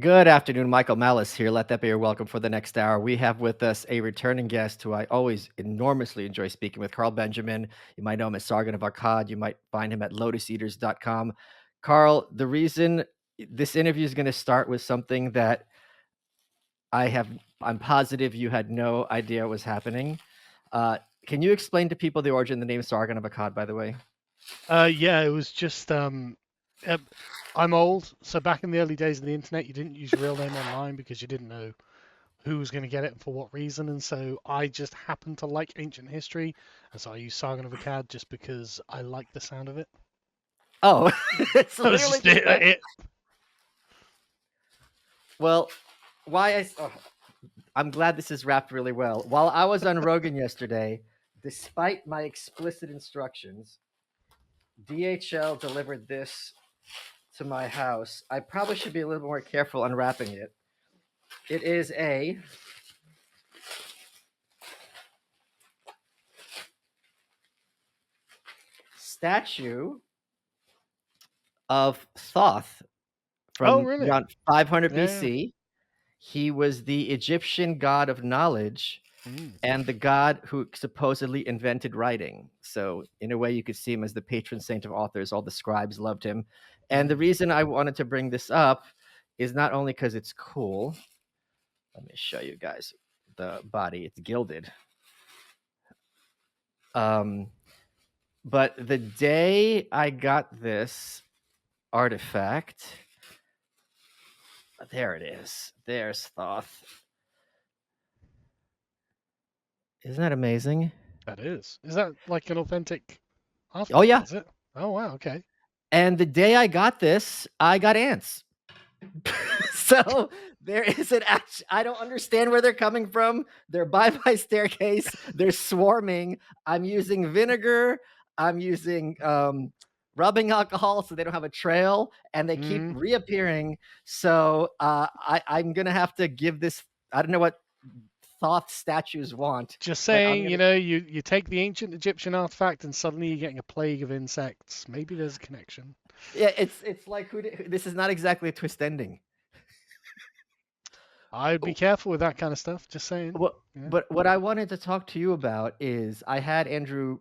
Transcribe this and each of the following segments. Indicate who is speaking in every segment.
Speaker 1: Good afternoon, Michael Malice here. Let that be your welcome for the next hour. We have with us a returning guest who I always enormously enjoy speaking with, Carl Benjamin. You might know him as Sargon of Akkad. You might find him at lotuseaters.com. Carl, the reason this interview is going to start with something that I'm positive you had no idea was happening. Can you explain to people the origin of the name Sargon of Akkad, by the way?
Speaker 2: Yeah, it was just I'm old, so back in the early days of the internet, you didn't use your real name online because you didn't know who was going to get it and for what reason, and so I just happened to like ancient history, and so I used Sargon of Akkad just because I like the sound of it.
Speaker 1: Oh, it's
Speaker 2: That was
Speaker 1: literally
Speaker 2: just
Speaker 1: just that.
Speaker 2: it.
Speaker 1: Well, I'm glad this is wrapped really well. While I was on Rogan yesterday, despite my explicit instructions, DHL delivered this to my house. I probably should be a little more careful unwrapping it. It is a statue of Thoth
Speaker 2: Oh,
Speaker 1: from
Speaker 2: really?
Speaker 1: around 500
Speaker 2: Yeah.
Speaker 1: BC. He was the Egyptian god of knowledge
Speaker 2: Mm.
Speaker 1: and the god who supposedly invented writing. So, in a way, you could see him as the patron saint of authors. All the scribes loved him. And the
Speaker 2: Mm.
Speaker 1: reason I wanted to bring this up is not only because it's cool. Let me show you guys the body. It's gilded. But the day I got this artifact, there it is. There's Thoth. Isn't that amazing?
Speaker 2: That is. Is that like an authentic
Speaker 1: Oh,
Speaker 2: artifact?
Speaker 1: yeah.
Speaker 2: Is it? Oh, wow. Okay.
Speaker 1: And the day I got this, I got ants. So there is an I don't understand where they're coming from. They're by my staircase. They're swarming. I'm using vinegar. I'm using rubbing alcohol so they don't have a trail, and they keep
Speaker 2: Mm.
Speaker 1: reappearing. So I'm gonna have to give this. I don't know what Thoth statues want,
Speaker 2: Just
Speaker 1: but I'm
Speaker 2: saying,
Speaker 1: gonna.
Speaker 2: you take the ancient Egyptian artifact and suddenly you're getting a plague of insects. Maybe there's a connection.
Speaker 1: Yeah, it's like this is not exactly a twist ending.
Speaker 2: I'd be careful with that kind of stuff. Just saying.
Speaker 1: What
Speaker 2: Yeah.
Speaker 1: but what I wanted to talk to you about is I had Andrew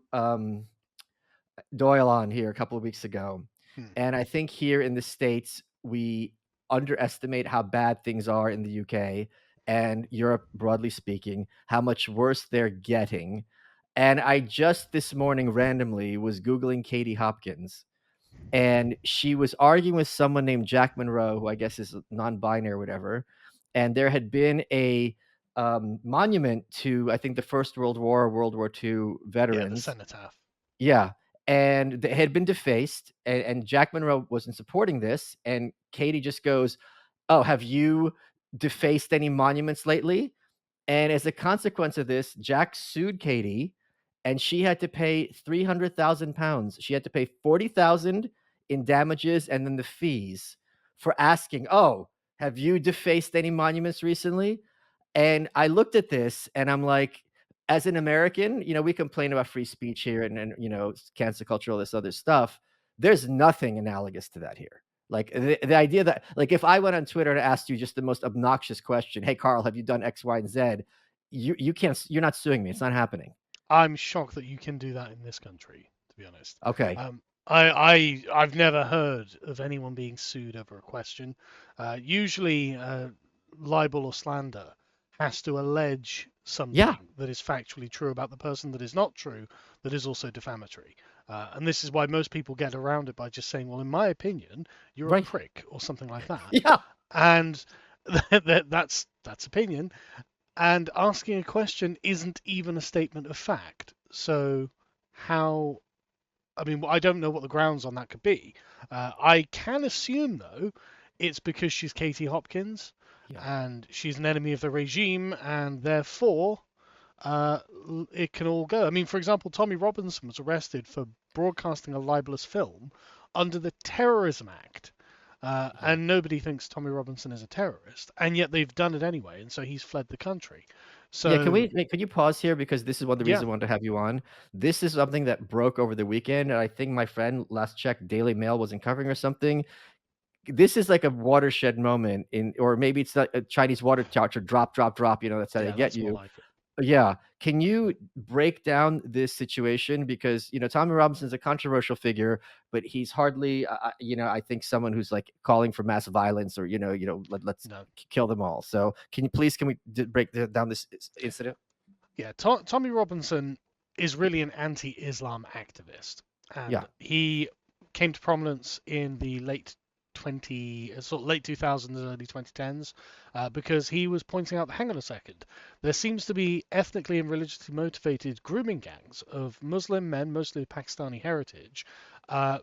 Speaker 1: Doyle on here a couple of weeks ago,
Speaker 2: Hmm.
Speaker 1: and I think here in the States we underestimate how bad things are in the UK and Europe, broadly speaking, how much worse they're getting. And I just this morning randomly was Googling Katie Hopkins, and she was arguing with someone named Jack Monroe, who I guess is non-binary or whatever. And there had been a monument to, I think, the First World War or World War II
Speaker 2: Yeah, the
Speaker 1: veterans.
Speaker 2: cenotaph.
Speaker 1: Yeah. And they had been defaced, and Jack Monroe wasn't supporting this. And Katie just goes, "Oh, have you defaced any monuments lately?" And as a consequence of this, Jack sued Katie, and she had to pay £300,000. She had to pay 40,000 in damages and then the fees for asking, "Oh, have you defaced any monuments recently?" And I looked at this and I'm like, as an American, we complain about free speech here and cancel culture, all this other stuff. There's nothing analogous to that here. Like the idea that, like, if I went on Twitter and asked you just the most obnoxious question, "Hey Carl, have you done X, Y, and Z?" You can't. You're not suing me. It's not happening.
Speaker 2: I'm shocked that you can do that in this country, to be honest.
Speaker 1: Okay.
Speaker 2: I've never heard of anyone being sued over a question. Usually, libel or slander has to allege
Speaker 1: Yeah.
Speaker 2: something that is factually true about the person that is not true, that is also defamatory. And this is why most people get around it by just saying, well, in my opinion, you're a
Speaker 1: Right.
Speaker 2: prick or something like that.
Speaker 1: Yeah.
Speaker 2: And that's opinion. And asking a question isn't even a statement of fact. So how? I mean, I don't know what the grounds on that could be. I can assume though, it's because she's Katie Hopkins,
Speaker 1: Yeah.
Speaker 2: and she's an enemy of the regime, and therefore uh, it can all go. I mean, for example, Tommy Robinson was arrested for broadcasting a libelous film under the Terrorism Act.
Speaker 1: Yeah.
Speaker 2: And nobody thinks Tommy Robinson is a terrorist, and yet they've done it anyway, and so he's fled the country.
Speaker 1: Yeah,
Speaker 2: So,
Speaker 1: could you pause here because this is one of the
Speaker 2: yeah,
Speaker 1: reasons I wanted to have you on. This is something that broke over the weekend, and I think my friend last checked Daily Mail wasn't covering or something. this is like a watershed moment in, or maybe it's not a Chinese water tower, drop, drop, drop. That's how they
Speaker 2: Yeah,
Speaker 1: get
Speaker 2: that's more
Speaker 1: you.
Speaker 2: like it.
Speaker 1: Yeah. Can you break down this situation? Because, Tommy Robinson's a controversial figure, but he's hardly, I think someone who's like calling for mass violence or, let's
Speaker 2: No.
Speaker 1: kill them all. So can we break down this incident?
Speaker 2: Yeah, Tommy Robinson is really an anti-Islam activist, and
Speaker 1: Yeah.
Speaker 2: he came to prominence in the late 2000s, early 2010s, because he was pointing out that, hang on a second, there seems to be ethnically and religiously motivated grooming gangs of Muslim men, mostly of Pakistani heritage, uh,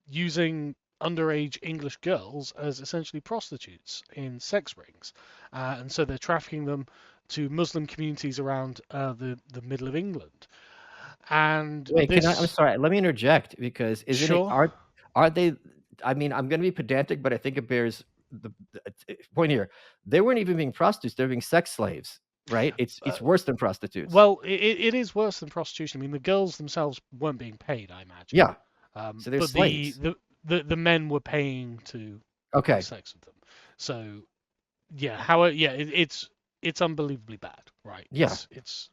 Speaker 2: using underage English girls as essentially prostitutes in sex rings, and so they're trafficking them to Muslim communities around the middle of England. And
Speaker 1: Wait, I'm
Speaker 2: this,
Speaker 1: sorry. Let me interject because isn't it,
Speaker 2: sure,
Speaker 1: aren't they, I mean, I'm going to be pedantic, but I think it bears the point here. They weren't even being prostitutes. They're being sex slaves, right?
Speaker 2: uh,
Speaker 1: It's worse than prostitutes.
Speaker 2: well, it is worse than prostitution. I mean, the girls themselves weren't being paid, I imagine,
Speaker 1: Yeah. So they're
Speaker 2: but
Speaker 1: slaves.
Speaker 2: the men were paying to have
Speaker 1: Okay.
Speaker 2: sex with them. So yeah, how yeah, it's unbelievably bad, right?
Speaker 1: Yeah.
Speaker 2: It's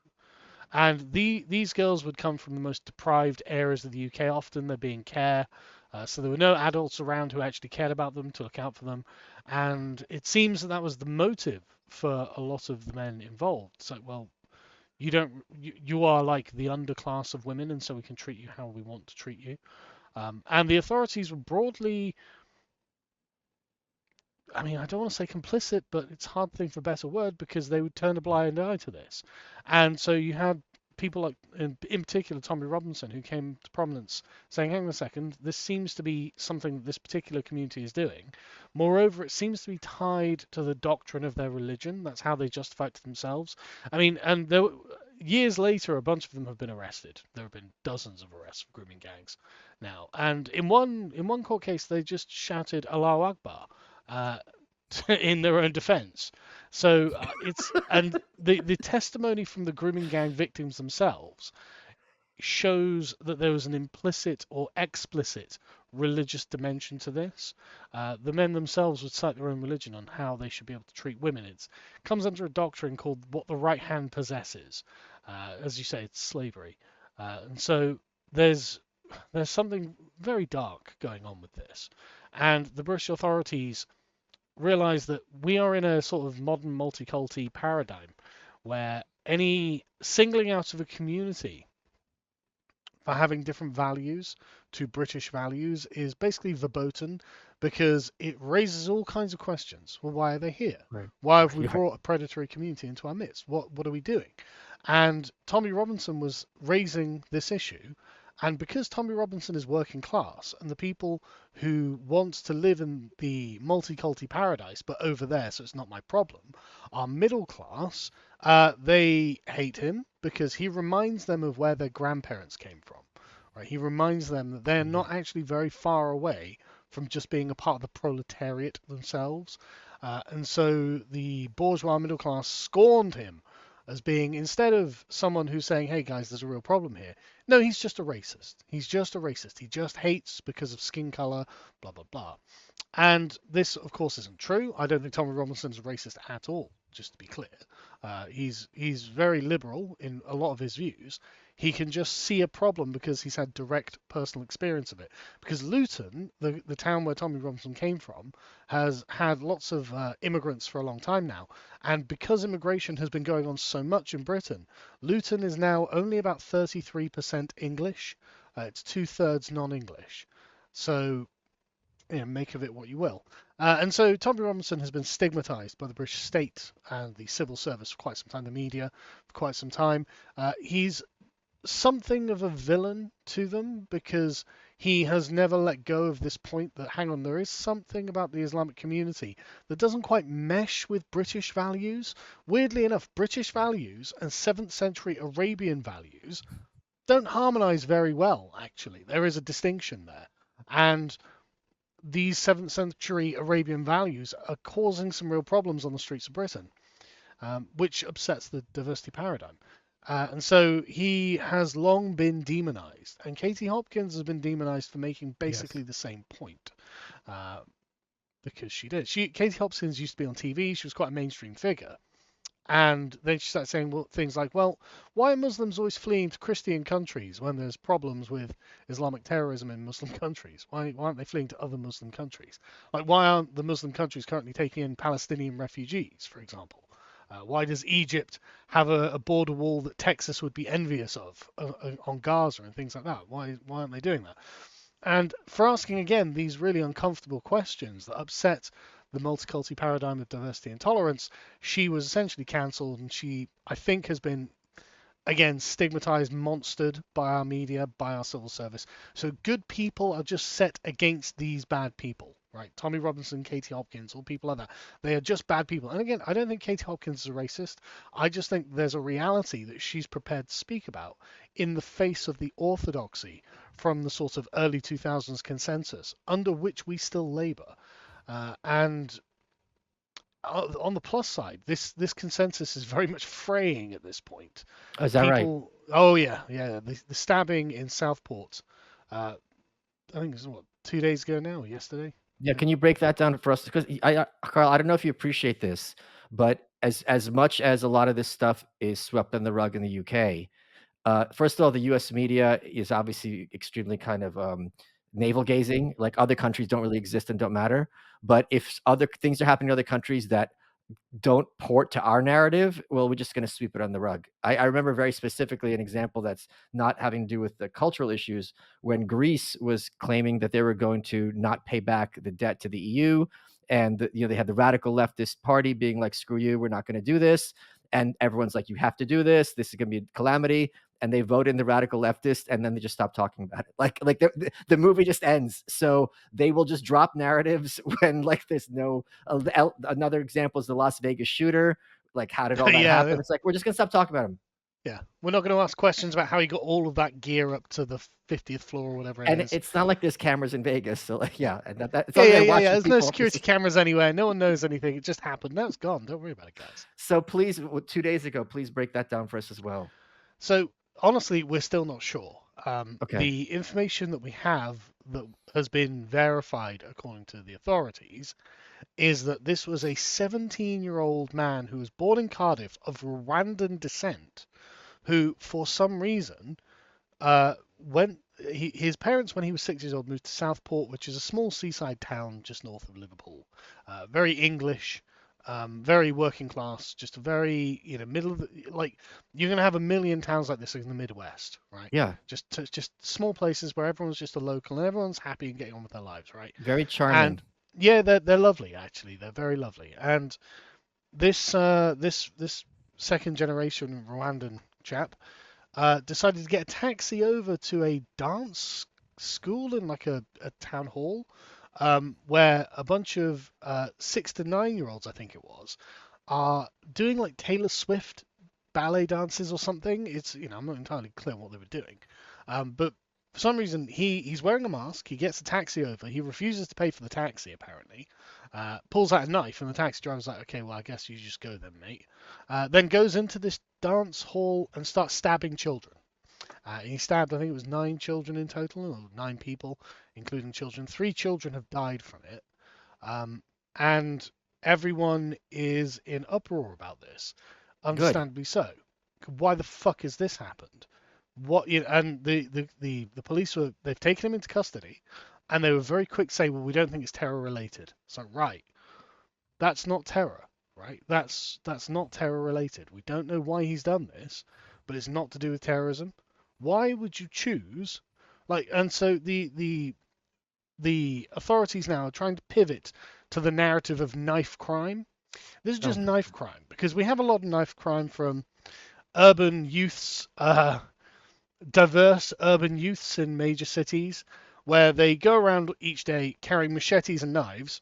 Speaker 2: And these girls would come from the most deprived areas of the UK. Often they're being care, so there were no adults around who actually cared about them to look out for them. And it seems that that was the motive for a lot of the men involved. It's like, well, you are like the underclass of women, and so we can treat you how we want to treat you. And the authorities were broadly, I mean, I don't want to say complicit, but it's a hard to think of a better word because they would turn a blind eye to this. And so you had people like, in particular, Tommy Robinson, who came to prominence saying, hang on a second, this seems to be something this particular community is doing. Moreover, it seems to be tied to the doctrine of their religion. That's how they justify it to themselves. I mean, and years later, a bunch of them have been arrested. There have been dozens of arrests for grooming gangs now. And in one court case, they just shouted Allahu Akbar uh, in their own defense. So the testimony from the grooming gang victims themselves shows that there was an implicit or explicit religious dimension to this. The men themselves would cite their own religion on how they should be able to treat women. It comes under a doctrine called what the right hand possesses. As you say, it's slavery. And so there's there's something very dark going on with this. And the British authorities realize that we are in a sort of modern multiculti paradigm where any singling out of a community for having different values to British values is basically verboten because it raises all kinds of questions. Well, why are they here?
Speaker 1: Right.
Speaker 2: Why have we
Speaker 1: Right.
Speaker 2: brought a predatory community into our midst? What are we doing? And Tommy Robinson was raising this issue. And because Tommy Robinson is working class, and the people who want to live in the multiculti paradise, but over there, so it's not my problem, are middle class, they hate him because he reminds them of where their grandparents came from. Right? He reminds them that they're
Speaker 1: Mhm.
Speaker 2: not actually very far away from just being a part of the proletariat themselves. And so the bourgeois middle class scorned him as being, instead of someone who's saying, hey guys, there's a real problem here, no, he's just a racist. He's just a racist. He just hates because of skin color, blah, blah, blah. And this, of course, isn't true. I don't think Tommy Robinson's racist at all, just to be clear. He's very liberal in a lot of his views. He can just see a problem because he's had direct personal experience of it. Because Luton, the town where Tommy Robinson came from, has had lots of immigrants for a long time now. And because immigration has been going on so much in Britain, Luton is now only about 33% English. It's two-thirds non-English. So make of it what you will. And so Tommy Robinson has been stigmatized by the British state and the civil service for quite some time, the media for quite some time. He's something of a villain to them because he has never let go of this point that, hang on, there is something about the Islamic community that doesn't quite mesh with British values. Weirdly enough, British values and 7th century Arabian values don't harmonize very well, actually. There is a distinction there. And these 7th century Arabian values are causing some real problems on the streets of Britain, which upsets the diversity paradigm. And so he has long been demonized, and Katie Hopkins has been demonized for making
Speaker 1: Yes.
Speaker 2: basically the same point. Uh, because she did. Katie Hopkins used to be on TV. She was quite a mainstream figure. And then she started saying things like, well, why are Muslims always fleeing to Christian countries when there's problems with Islamic terrorism in Muslim countries? Why aren't they fleeing to other Muslim countries? Like, why aren't the Muslim countries currently taking in Palestinian refugees, for example? Why does Egypt have a border wall that Texas would be envious of on Gaza and things like that? Why aren't they doing that? And for asking again these really uncomfortable questions that upset the multicultural paradigm of diversity and tolerance, she was essentially cancelled, and she, I think, has been again stigmatized, monstered by our media, by our civil service. So good people are just set against these bad people, right? Tommy Robinson, Katie Hopkins, all people like that. They are just bad people. And again, I don't think Katie Hopkins is a racist. I just think there's a reality that she's prepared to speak about in the face of the orthodoxy from the sort of early 2000s consensus under which we still labor. And on the plus side, this consensus is very much fraying at this point.
Speaker 1: Oh, is that right?
Speaker 2: People, oh yeah, yeah, the stabbing in Southport. I think it's what 2 days ago now, or yesterday.
Speaker 1: Yeah,
Speaker 2: Yeah.
Speaker 1: can you break that down for us? Because Carl, I don't know if you appreciate this, but as much as a lot of this stuff is swept under the rug in the UK, first of all, the US media is obviously extremely kind of navel gazing, like other countries don't really exist and don't matter. But if other things are happening in other countries that don't port to our narrative, well, we're just going to sweep it on the rug. I remember very specifically an example that's not having to do with the cultural issues when Greece was claiming that they were going to not pay back the debt to the EU. And they had the radical leftist party being like, screw you, we're not going to do this. And everyone's like, you have to do this. This is going to be a calamity. And they vote in the radical leftist, and then they just stop talking about it. Like the movie just ends. So they will just drop narratives when like there's no. Another example is the Las Vegas shooter. Like, how did all that
Speaker 2: Yeah,
Speaker 1: happen? It's like we're just gonna stop talking about him.
Speaker 2: yeah. We're not going to ask questions about how he got all of that gear up to the 50th floor or whatever it
Speaker 1: And
Speaker 2: is.
Speaker 1: it's not like there's cameras in Vegas, so like yeah, and it's
Speaker 2: Yeah,
Speaker 1: only
Speaker 2: yeah,
Speaker 1: there
Speaker 2: yeah, yeah.
Speaker 1: watching
Speaker 2: There's no
Speaker 1: people.
Speaker 2: security cameras anywhere. No one knows anything. It just happened. Now it's gone. Don't worry about it, guys.
Speaker 1: So please, 2 days ago, please break that down for us as well.
Speaker 2: So honestly, we're still not sure.
Speaker 1: Okay.
Speaker 2: The information that we have that has been verified according to the authorities is that this was a 17-year-old man who was born in Cardiff of Rwandan descent, who, for some reason, went. His parents, when he was 6 years old, moved to Southport, which is a small seaside town just north of Liverpool. Very English, very working class, just a very middle of like you're gonna have a million towns like this in the Midwest, right?
Speaker 1: Yeah.
Speaker 2: Just small places where everyone's just a local and everyone's happy and getting on with their lives, right?
Speaker 1: Very charming.
Speaker 2: And yeah, they're lovely actually. They're very lovely. And this second generation Rwandan chap decided to get a taxi over to a dance school in like a town hall, where a bunch of 6 to 9 year olds, I think it was, are doing like Taylor Swift ballet dances or something. It's I'm not entirely clear what they were doing, but for some reason he's wearing a mask. He gets a taxi over. He refuses to pay for the taxi apparently. Pulls out a knife, and the taxi driver's like, "Okay, well I guess you just go then, mate." Then goes into this dance hall and starts stabbing children. He stabbed, I think it was 9 children in total, or 9 people, including children. 3 children have died from it. And everyone is in uproar about this,
Speaker 1: Good.
Speaker 2: understandably so. Why the fuck has this happened? And the police they've taken him into custody, and they were very quick to say, well, we don't think it's terror related. So right, that's not terror, right? That's not terror related. We don't know why he's done this, but it's not to do with terrorism. Why would you choose and so the authorities now are trying to pivot to the narrative of knife crime. This is
Speaker 1: Oh,
Speaker 2: just knife crime because we have a lot of knife crime from urban youths, diverse urban youths in major cities, where they go around each day carrying machetes and knives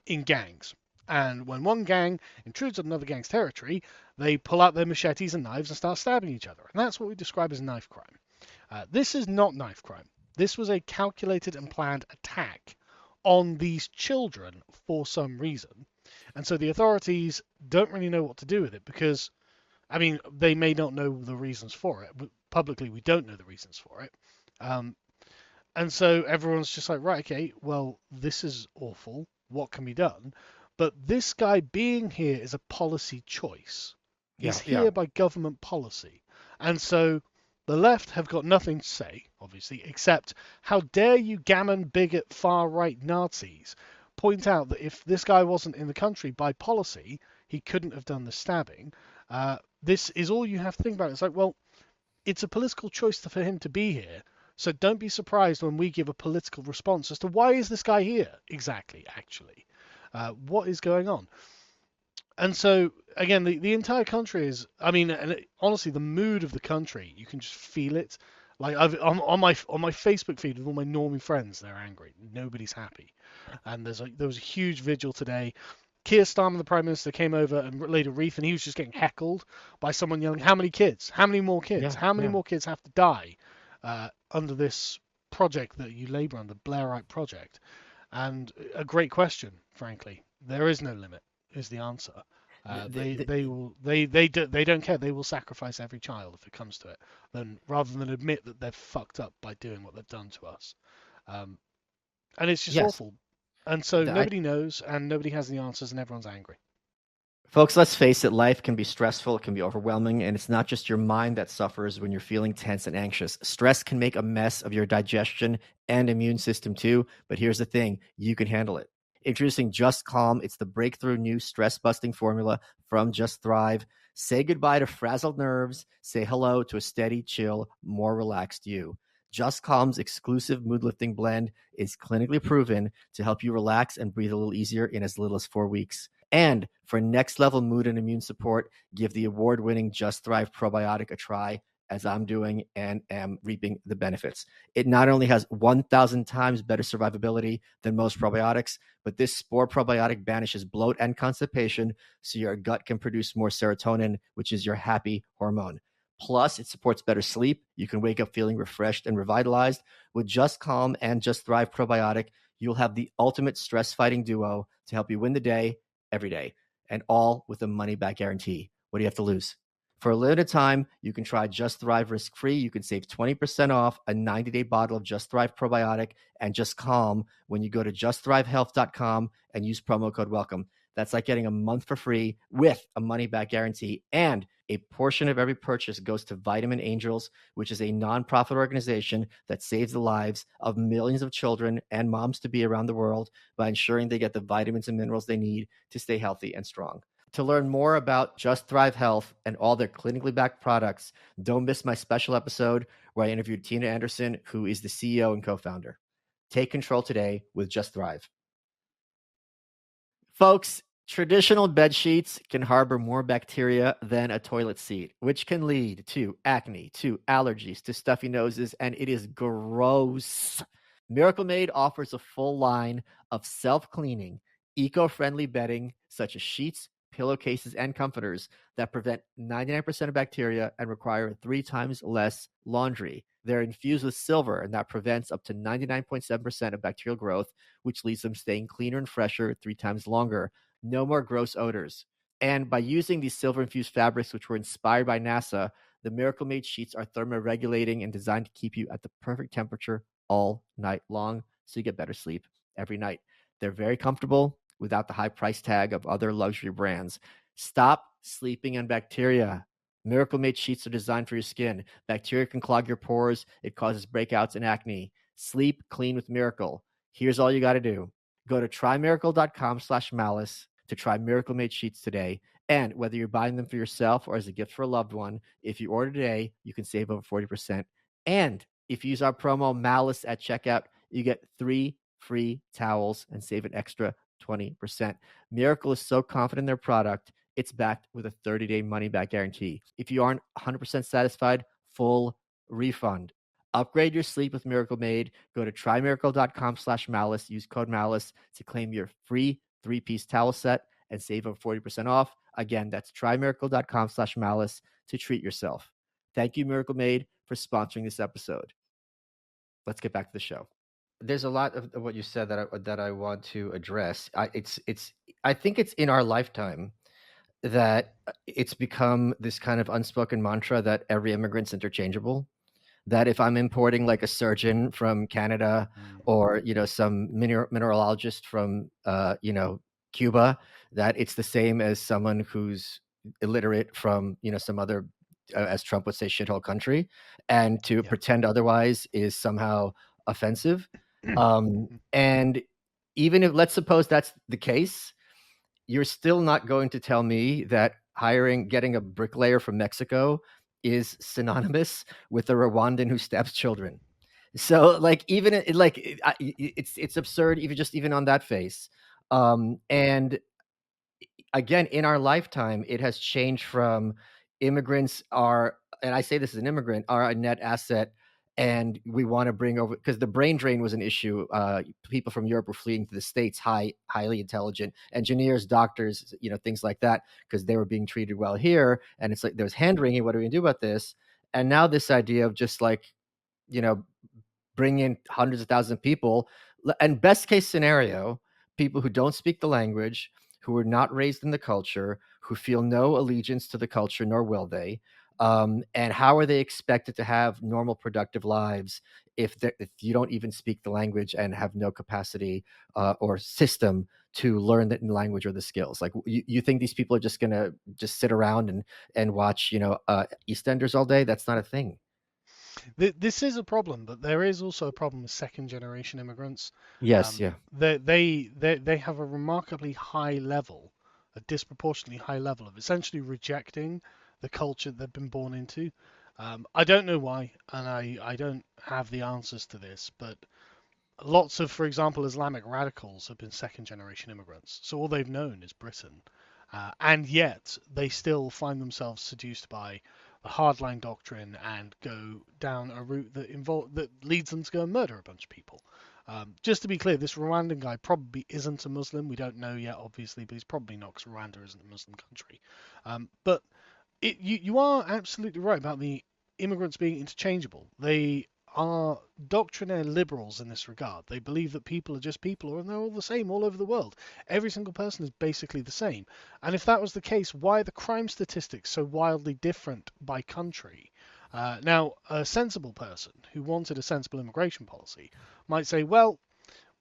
Speaker 2: in gangs. And when one gang intrudes on another gang's territory, they pull out their machetes and knives and start stabbing each other. And that's what we describe as knife crime. This is not knife crime. This was a calculated and planned attack on these children for some reason. And so the authorities don't really know what to do with it because, I mean, they may not know the reasons for it, but publicly we don't know the reasons for it. And so everyone's just like, right, okay, well, this is awful. what can be done. But this guy being here is a policy choice. He's
Speaker 1: Yeah, yeah.
Speaker 2: here by government policy. And so the left have got nothing to say, obviously, except how dare you gammon, bigot, far right Nazis point out that if this guy wasn't in the country by policy, he couldn't have done the stabbing. This is all you have to think about. It's like, well, it's a political choice for him to be here. So don't be surprised when we give a political response as to why is this guy here exactly, actually. What is going on? And so again, the entire country is, I mean, and honestly, the mood of the country, you can just feel it. Like on my Facebook feed with all my normie friends, they're angry. Nobody's happy. And there was a huge vigil today. Keir Starmer, the Prime Minister, came over and laid a wreath, and he was just getting heckled by someone yelling, "How many kids? How many more kids?
Speaker 1: Yeah,
Speaker 2: How many
Speaker 1: yeah.
Speaker 2: more kids have to die under this project that you labour on, the Blairite project?" And a great question, frankly. There is no limit, is the answer. They don't care. They will sacrifice every child if it comes to it, then rather than admit that they've fucked up by doing what they've done to us. Um, and it's just
Speaker 1: Yes.
Speaker 2: awful. And so
Speaker 1: I,
Speaker 2: nobody knows, and nobody has the answers, and everyone's angry.
Speaker 1: Folks, let's face it, life can be stressful, it can be overwhelming, and it's not just your mind that suffers when you're feeling tense and anxious. Stress can make a mess of your digestion and immune system too, but here's the thing, you can handle it. Introducing Just Calm, it's the breakthrough new stress-busting formula from Just Thrive. Say goodbye to frazzled nerves, say hello to a steady, chill, more relaxed you. Just Calm's exclusive mood-lifting blend is clinically proven to help you relax and breathe a little easier in as little as 4 weeks. And for next level mood and immune support, give the award winning Just Thrive probiotic a try, as I'm doing and am reaping the benefits. It not only has 1,000 times better survivability than most probiotics, but this spore probiotic banishes bloat and constipation so your gut can produce more serotonin, which is your happy hormone. Plus, it supports better sleep. You can wake up feeling refreshed and revitalized. With Just Calm and Just Thrive probiotic, you'll have the ultimate stress fighting duo to help you win the day every day, and all with a money back guarantee. What do you have to lose? For a limited time, you can try Just Thrive risk-free. You can save 20% off a 90-day bottle of Just Thrive probiotic and Just Calm when you go to justthrivehealth.com and use promo code WELCOME. That's like getting a month for free with a money-back guarantee, and a portion of every purchase goes to Vitamin Angels, which is a nonprofit organization that saves the lives of millions of children and moms-to-be around the world by ensuring they get the vitamins and minerals they need to stay healthy and strong. To learn more about Just Thrive Health and all their clinically backed products, don't miss my special episode where I interviewed Tina Anderson, who is the CEO and co-founder. Take control today with Just Thrive. Folks, traditional bed sheets can harbor more bacteria than a toilet seat, which can lead to acne, to allergies, to stuffy noses, and it is gross. Miracle Made offers a full line of self-cleaning, eco-friendly bedding such as sheets, pillowcases, and comforters that prevent 99% of bacteria and require 3 times less laundry. They're infused with silver, and that prevents up to 99.7% of bacterial growth, which leaves them staying cleaner and fresher 3 times longer. No more gross odors. And by using these silver-infused fabrics, which were inspired by NASA, the Miracle Made sheets are thermoregulating and designed to keep you at the perfect temperature all night long, so you get better sleep every night. They're very comfortable without the high price tag of other luxury brands. Stop sleeping on bacteria. Miracle Made sheets are designed for your skin. Bacteria can clog your pores. It causes breakouts and acne. Sleep clean with Miracle. Here's all you got to do. Go to trymiracle.com/malice to try Miracle Made sheets today. And whether you're buying them for yourself or as a gift for a loved one, if you order today, you can save over 40%. And if you use our promo Malice at checkout, you get 3 free towels and save an extra 20%. Miracle is so confident in their product, it's backed with a 30-day money-back guarantee. If you aren't 100% satisfied, full refund. Upgrade your sleep with Miracle Made. Go to trymiracle.com/malice. Use code MALICE to claim your free 3-piece towel set and save over 40% off. Again, that's trymiracle.com/malice to treat yourself. Thank you, Miracle Made, for sponsoring this episode. Let's get back to the show. There's a lot of what you said that I want to address. I think it's in our lifetime that it's become this kind of unspoken mantra that every immigrant's interchangeable. that if I'm importing like a surgeon from Canada
Speaker 2: Mm.
Speaker 1: or some mineralogist from Cuba, that it's the same as someone who's illiterate from some other, as Trump would say, shithole country, and to
Speaker 2: Yeah.
Speaker 1: pretend otherwise is somehow offensive. And even if, let's suppose that's the case, you're still not going to tell me that getting a bricklayer from Mexico is synonymous with a Rwandan who stabs children. So, like, even it's absurd, even on that face. And again, in our lifetime, it has changed from immigrants are, and I say this as an immigrant, are a net asset, and we want to bring over, because the brain drain was an issue. People from Europe were fleeing to the States, highly intelligent engineers, doctors, things like that, because they were being treated well here. And it's like there was hand wringing. What are we gonna do about this? And now this idea of just like, you know, bring in hundreds of thousands of people, and best case scenario, people who don't speak the language, who were not raised in the culture, who feel no allegiance to the culture, nor will they. And how are they expected to have normal, productive lives if you don't even speak the language and have no capacity or system to learn the language or the skills? Like, you think these people are just gonna just sit around and watch, EastEnders all day? That's not a thing.
Speaker 2: This is a problem, but there is also a problem with second generation immigrants.
Speaker 1: Yes, yeah.
Speaker 2: They have a remarkably high level, a disproportionately high level of essentially rejecting the culture they've been born into. I don't know why, and I don't have the answers to this, but lots of, for example, Islamic radicals have been second generation immigrants. So all they've known is Britain. And yet they still find themselves seduced by the hardline doctrine and go down a route that leads them to go and murder a bunch of people. Just to be clear, this Rwandan guy probably isn't a Muslim. We don't know yet, obviously, but he's probably not, because Rwanda isn't a Muslim country. But you are absolutely right about the immigrants being interchangeable. They are doctrinaire liberals in this regard. They believe that people are just people and they're all the same all over the world. Every single person is basically the same. And if that was the case, why are the crime statistics so wildly different by country? Now, a sensible person who wanted a sensible immigration policy might say, well,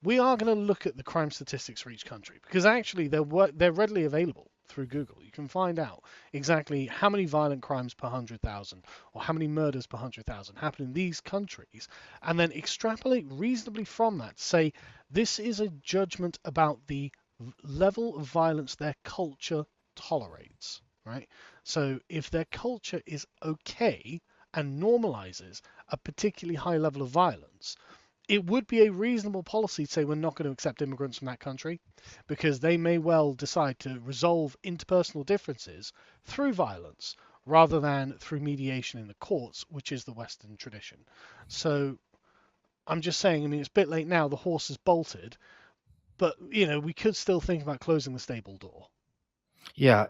Speaker 2: we are going to look at the crime statistics for each country, because actually they're readily available through Google. You can find out exactly how many violent crimes per 100,000 or how many murders per 100,000 happen in these countries, and then extrapolate reasonably from that. Say this is a judgment about the level of violence their culture tolerates, right? So if their culture is okay and normalizes a particularly high level of violence, it would be a reasonable policy to say we're not going to accept immigrants from that country, because they may well decide to resolve interpersonal differences through violence rather than through mediation in the courts, which is the Western tradition. So I'm just saying, I mean, it's a bit late now, the horse has bolted, but we could still think about closing the stable door.
Speaker 1: Yeah,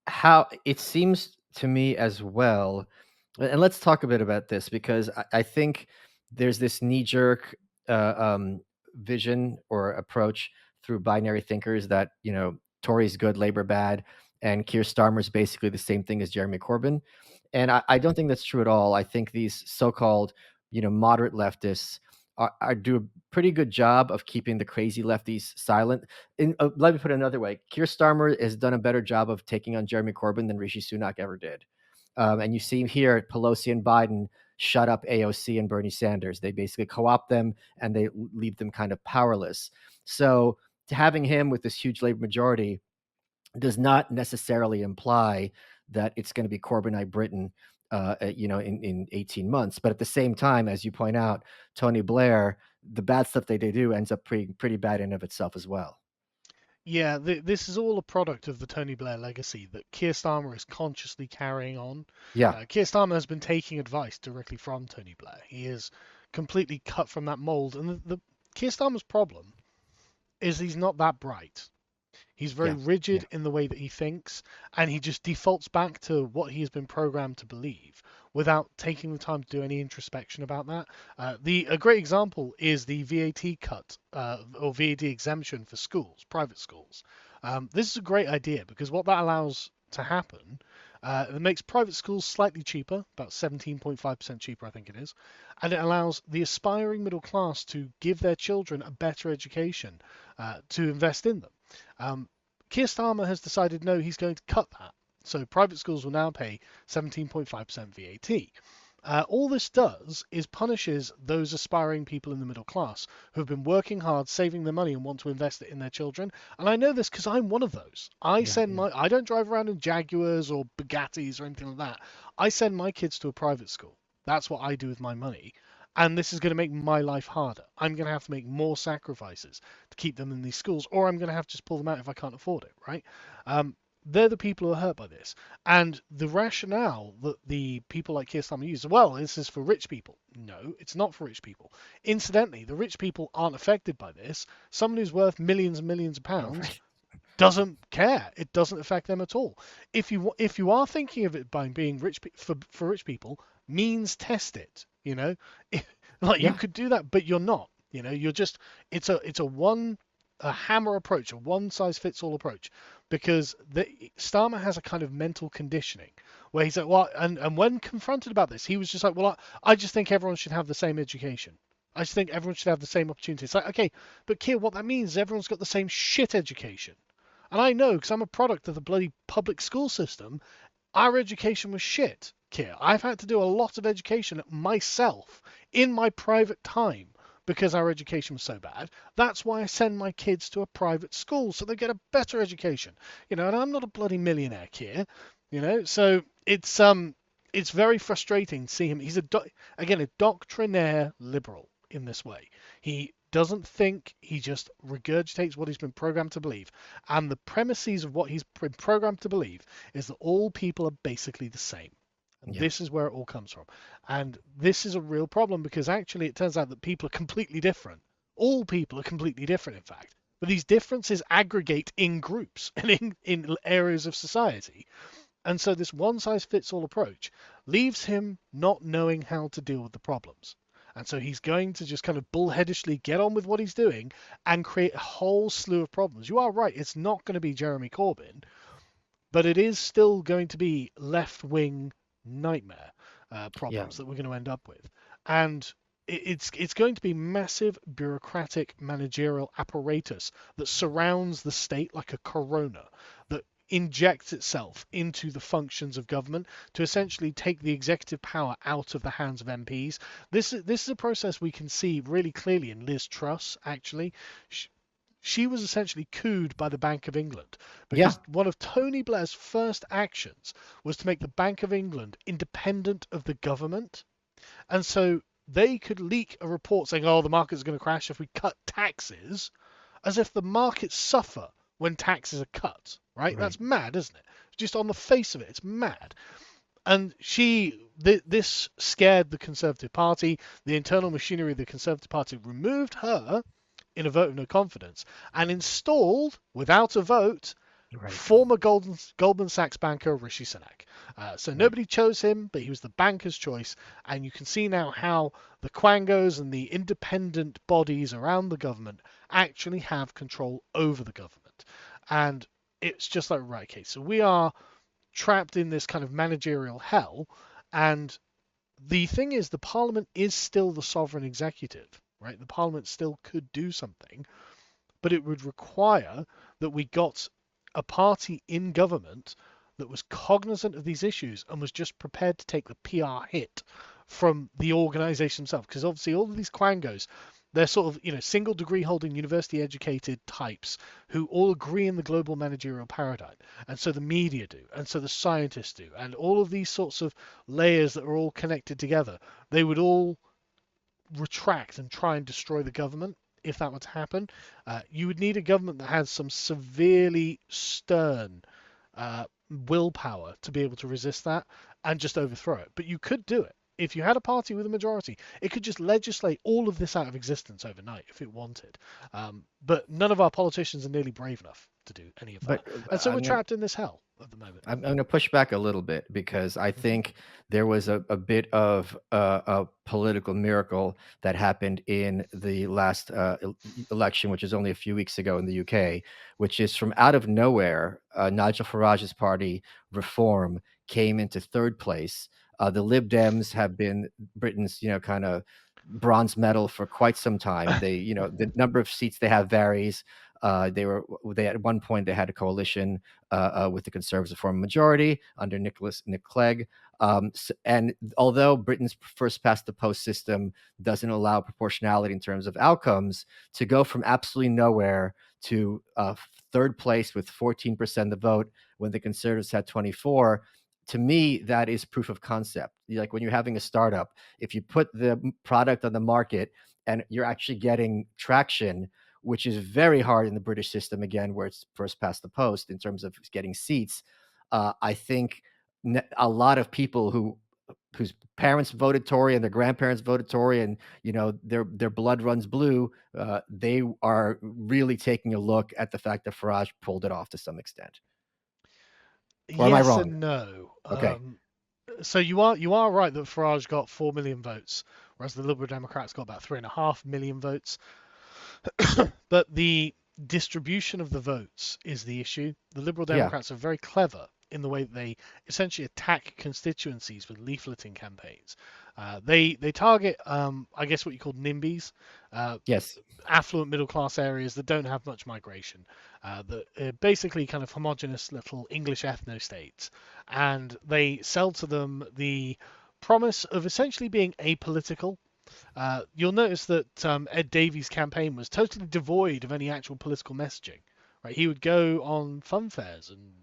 Speaker 1: how it seems to me as well. And let's talk a bit about this, because I think there's this knee-jerk vision or approach through binary thinkers that Tory's good, Labor bad, and Keir Starmer's basically the same thing as Jeremy Corbyn. And I don't think that's true at all. I think these so-called moderate leftists do a pretty good job of keeping the crazy lefties silent. Let me put it another way: Keir Starmer has done a better job of taking on Jeremy Corbyn than Rishi Sunak ever did. And you see here, Pelosi and Biden shut up AOC and Bernie Sanders. They basically co-opt them and they leave them kind of powerless. So having him with this huge labor majority does not necessarily imply that it's going to be Corbynite Britain, in 18 months. But at the same time, as you point out, Tony Blair, the bad stuff they do ends up pretty bad in of itself as well.
Speaker 2: Yeah, this is all a product of the Tony Blair legacy that Keir Starmer is consciously carrying on.
Speaker 1: Yeah,
Speaker 2: Keir Starmer has been taking advice directly from Tony Blair. He is completely cut from that mold, and the Keir Starmer's problem is he's not that bright. He's very
Speaker 1: yeah, yeah.
Speaker 2: rigid in the way that he thinks, and he just defaults back to what he has been programmed to believe without taking the time to do any introspection about that. A great example is the VAT cut or VAT exemption for schools, private schools. This is a great idea, because what that allows to happen It makes private schools slightly cheaper, about 17.5% cheaper, I think it is, and it allows the aspiring middle class to give their children a better education, to invest in them. Um, Keir Starmer has decided no, he's going to cut that. So private schools will now pay 17.5% VAT. All this does is punishes those aspiring people in the middle class who have been working hard, saving their money, and want to invest it in their children. And I know this because I'm one of those.
Speaker 1: Yeah, yeah,
Speaker 2: I don't drive around in Jaguars or Bugattis or anything like that. I send my kids to a private school. That's what I do with my money. And this is going to make my life harder. I'm going to have to make more sacrifices to keep them in these schools, or I'm going to have to just pull them out if I can't afford it, right? Um, they're the people who are hurt by this. And the rationale that the people like Keir Starmer use, well, this is for rich people. No, it's not for rich people. Incidentally, the rich people aren't affected by this. Someone who's worth millions and millions of
Speaker 1: oh,
Speaker 2: pounds
Speaker 1: right.
Speaker 2: doesn't care. It doesn't affect them at all. If you are thinking of it by being for rich people, means test it. Like you
Speaker 1: Yeah,
Speaker 2: could do that, but you're not. You're just it's a hammer approach, a one size fits all approach, because Starmer has a kind of mental conditioning where he's like, well, and when confronted about this, he was just like, well, I just think everyone should have the same education. I just think everyone should have the same opportunity. It's like, okay, but Keir, what that means is everyone's got the same shit education. And I know because I'm a product of the bloody public school system. Our education was shit, Keir. I've had to do a lot of education myself in my private time because our education was so bad. That's why I send my kids to a private school so they get a better education. And I'm not a bloody millionaire, Keir. So it's very frustrating to see him. He's again a doctrinaire liberal in this way. He doesn't think, he just regurgitates what he's been programmed to believe. And the premises of what he's been programmed to believe is that all people are basically the same. And
Speaker 1: yeah,
Speaker 2: this is where it all comes from. And this is a real problem because actually it turns out that people are completely different. All people are completely different, in fact. But these differences aggregate in groups and in areas of society. And so this one size fits all approach leaves him not knowing how to deal with the problems. And so he's going to just kind of bullheadishly get on with what he's doing and create a whole slew of problems. You are right, it's not going to be Jeremy Corbyn, but it is still going to be left wing nightmare
Speaker 1: yeah,
Speaker 2: problems that we're going to end up with. And it's going to be massive bureaucratic managerial apparatus that surrounds the state like a corona that injects itself into the functions of government to essentially take the executive power out of the hands of MPs. This is a process we can see really clearly in Liz Truss, actually. She was essentially cooed by the Bank of England
Speaker 1: yeah.
Speaker 2: because one of Tony Blair's first actions was to make the Bank of England independent of the government. And so they could leak a report saying, oh, the market's going to crash if we cut taxes, as if the markets suffer when taxes are cut, right?
Speaker 1: Right.
Speaker 2: That's mad, isn't it? Just on the face of it, it's mad. And this scared the Conservative Party. The internal machinery of the Conservative Party removed her in a vote of no confidence and installed, without a vote,
Speaker 1: Right.
Speaker 2: former Goldman Sachs banker Rishi Sunak. So
Speaker 1: Right.
Speaker 2: nobody chose him, but he was the banker's choice. And you can see now how the quangos and the independent bodies around the government actually have control over the government. And it's just like, right, okay, so we are trapped in this kind of managerial hell. And the thing is, the parliament is still the sovereign executive, right? The parliament still could do something, but it would require that we got a party in government that was cognizant of these issues and was just prepared to take the PR hit from the organization itself. Because obviously, all of these quangos, they're sort of, single degree holding university educated types who all agree in the global managerial paradigm. And so the media do, and so the scientists do, and all of these sorts of layers that are all connected together, they would all retract and try and destroy the government if that were to happen. You would need a government that has some severely stern willpower to be able to resist that and just overthrow it. But you could do it. If you had a party with a majority, it could just legislate all of this out of existence overnight if it wanted. But none of our politicians are nearly brave enough to do any of that.
Speaker 1: But
Speaker 2: And so we're trapped in this hell at the moment.
Speaker 1: I'm going to push back a little bit because I
Speaker 2: Mhm.
Speaker 1: think there was a bit of a political miracle that happened in the last election, which is only a few weeks ago in the UK, which is from out of nowhere, Nigel Farage's party, Reform, came into third place. The Lib Dems have been Britain's, kind of bronze medal for quite some time. They, the number of seats they have varies. They at one point they had a coalition with the Conservatives to form a majority under Nick Clegg. And although Britain's first past the post system doesn't allow proportionality in terms of outcomes, to go from absolutely nowhere to third place with 14% of the vote when the Conservatives had 24, to me, that is proof of concept. Like when you're having a startup, if you put the product on the market and you're actually getting traction, which is very hard in the British system, again, where it's first past the post in terms of getting seats, I think a lot of people whose parents voted Tory and their grandparents voted Tory, and their blood runs blue, they are really taking a look at the fact that Farage pulled it off to some extent. Or am I
Speaker 2: Yes
Speaker 1: wrong?
Speaker 2: and no.
Speaker 1: Okay.
Speaker 2: So you are right that Farage got 4 million votes, whereas the Liberal Democrats got about 3.5 million votes. But the distribution of the votes is the issue. The Liberal
Speaker 1: Yeah.
Speaker 2: Democrats are very clever in the way that they essentially attack constituencies with leafleting campaigns. They target, I guess, what you call NIMBYs, uh,
Speaker 1: Yes.
Speaker 2: affluent middle class areas that don't have much migration, that are basically kind of homogenous little English ethno states, and they sell to them the promise of essentially being apolitical. You'll notice that Ed Davies' campaign was totally devoid of any actual political messaging. Right, he would go on fun fairs and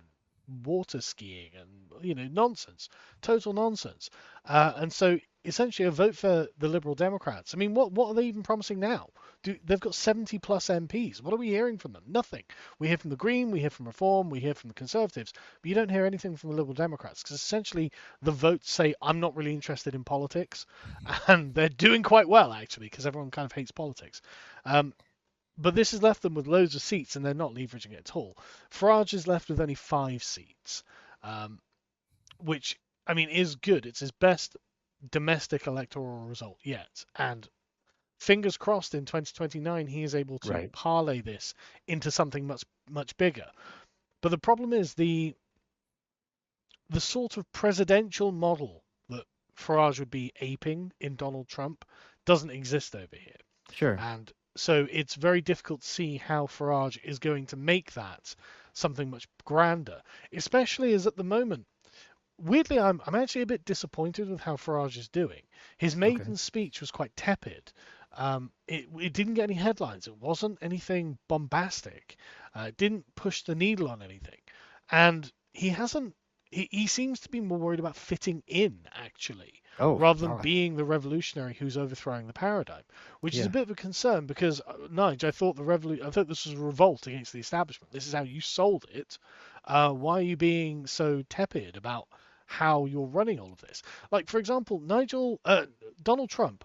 Speaker 2: water skiing and nonsense, total nonsense. And so essentially, a vote for the Liberal Democrats. I mean, what are they even promising now? They've got 70 plus MPs. What are we hearing from them? Nothing. We hear from the Green, we hear from Reform, we hear from the Conservatives, but you don't hear anything from the Liberal Democrats because essentially the votes say I'm not really interested in politics, and they're doing quite well actually because everyone kind of hates politics. Um, but this has left them with loads of seats, and they're not leveraging it at all. Farage is left with only 5 seats, um, which I mean is good. It's his best domestic electoral result yet, and fingers crossed in 2029 he is able to
Speaker 1: Right.
Speaker 2: parlay this into something much bigger. But the problem is the sort of presidential model that Farage would be aping in Donald Trump doesn't exist over here.
Speaker 1: Sure.
Speaker 2: And so it's very difficult to see how Farage is going to make that something much grander, especially as at the moment, weirdly, I'm actually a bit disappointed with how Farage is doing. His
Speaker 1: Okay.
Speaker 2: maiden speech was quite tepid. It didn't get any headlines. It wasn't anything bombastic. It didn't push the needle on anything. And he hasn't. He seems to be more worried about fitting in, actually,
Speaker 1: Oh,
Speaker 2: rather than
Speaker 1: all right.
Speaker 2: being the revolutionary who's overthrowing the paradigm, which is a
Speaker 1: Yeah.
Speaker 2: bit of a concern because, Nigel, I thought this was a revolt against the establishment. This is how you sold it. Why are you being so tepid about how you're running all of this? Like, for example, Donald Trump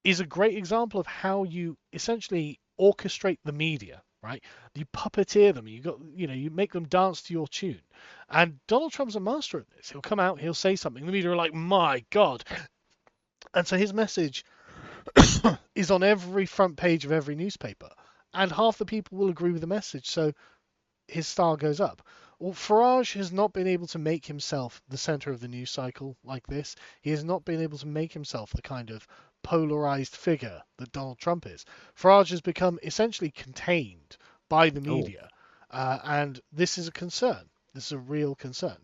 Speaker 2: is a great example of how you essentially orchestrate the media, right? You puppeteer them. You make them dance to your tune. And Donald Trump's a master at this. He'll come out, he'll say something. The media are like, my God. And so his message is on every front page of every newspaper. And half the people will agree with the message. So his star goes up. Well, Farage has not been able to make himself the center of the news cycle like this. He has not been able to make himself the kind of polarized figure that Donald Trump is. Farage has become essentially contained by the
Speaker 1: Oh,
Speaker 2: media, and this is a concern. This is a real concern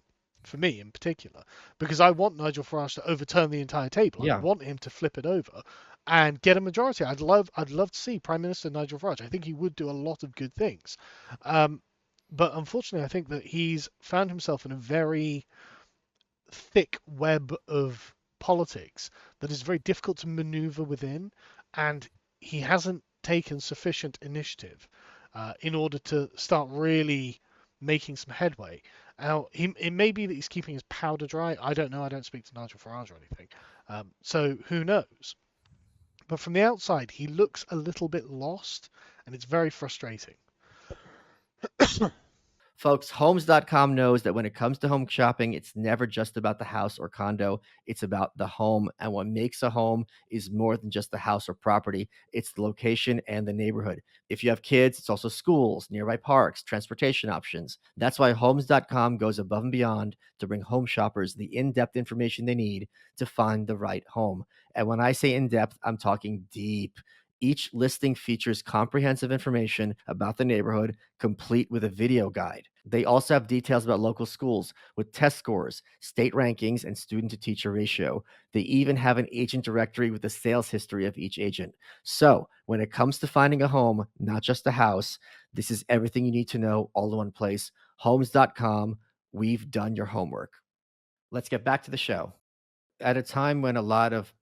Speaker 2: for me in particular, because I want Nigel Farage to overturn the entire table. I
Speaker 1: yeah.
Speaker 2: want him to flip it over and get a majority. I'd love to see Prime Minister Nigel Farage. I think he would do a lot of good things. Um, but unfortunately, I think that he's found himself in a very thick web of politics that is very difficult to maneuver within, and he hasn't taken sufficient initiative in order to start really making some headway. Now, it may be that he's keeping his powder dry. I don't know. I don't speak to Nigel Farage or anything. So who knows? But from the outside, he looks a little bit lost, and it's very frustrating.
Speaker 1: Folks, homes.com knows that when it comes to home shopping, it's never just about the house or condo. It's about the home. And what makes a home is more than just the house or property, it's the location and the neighborhood. If you have kids, it's also schools, nearby parks, transportation options. That's why homes.com goes above and beyond to bring home shoppers the in depth information they need to find the right home. And when I say in depth, I'm talking deep. Each listing features comprehensive information about the neighborhood, complete with a video guide. They also have details about local schools with test scores, state rankings, and student to teacher ratio. They even have an agent directory with the sales history of each agent. So, when it comes to finding a home, not just a house, this is everything you need to know all in one place. Homes.com, we've done your homework. Let's get back to the show. At a time when a lot of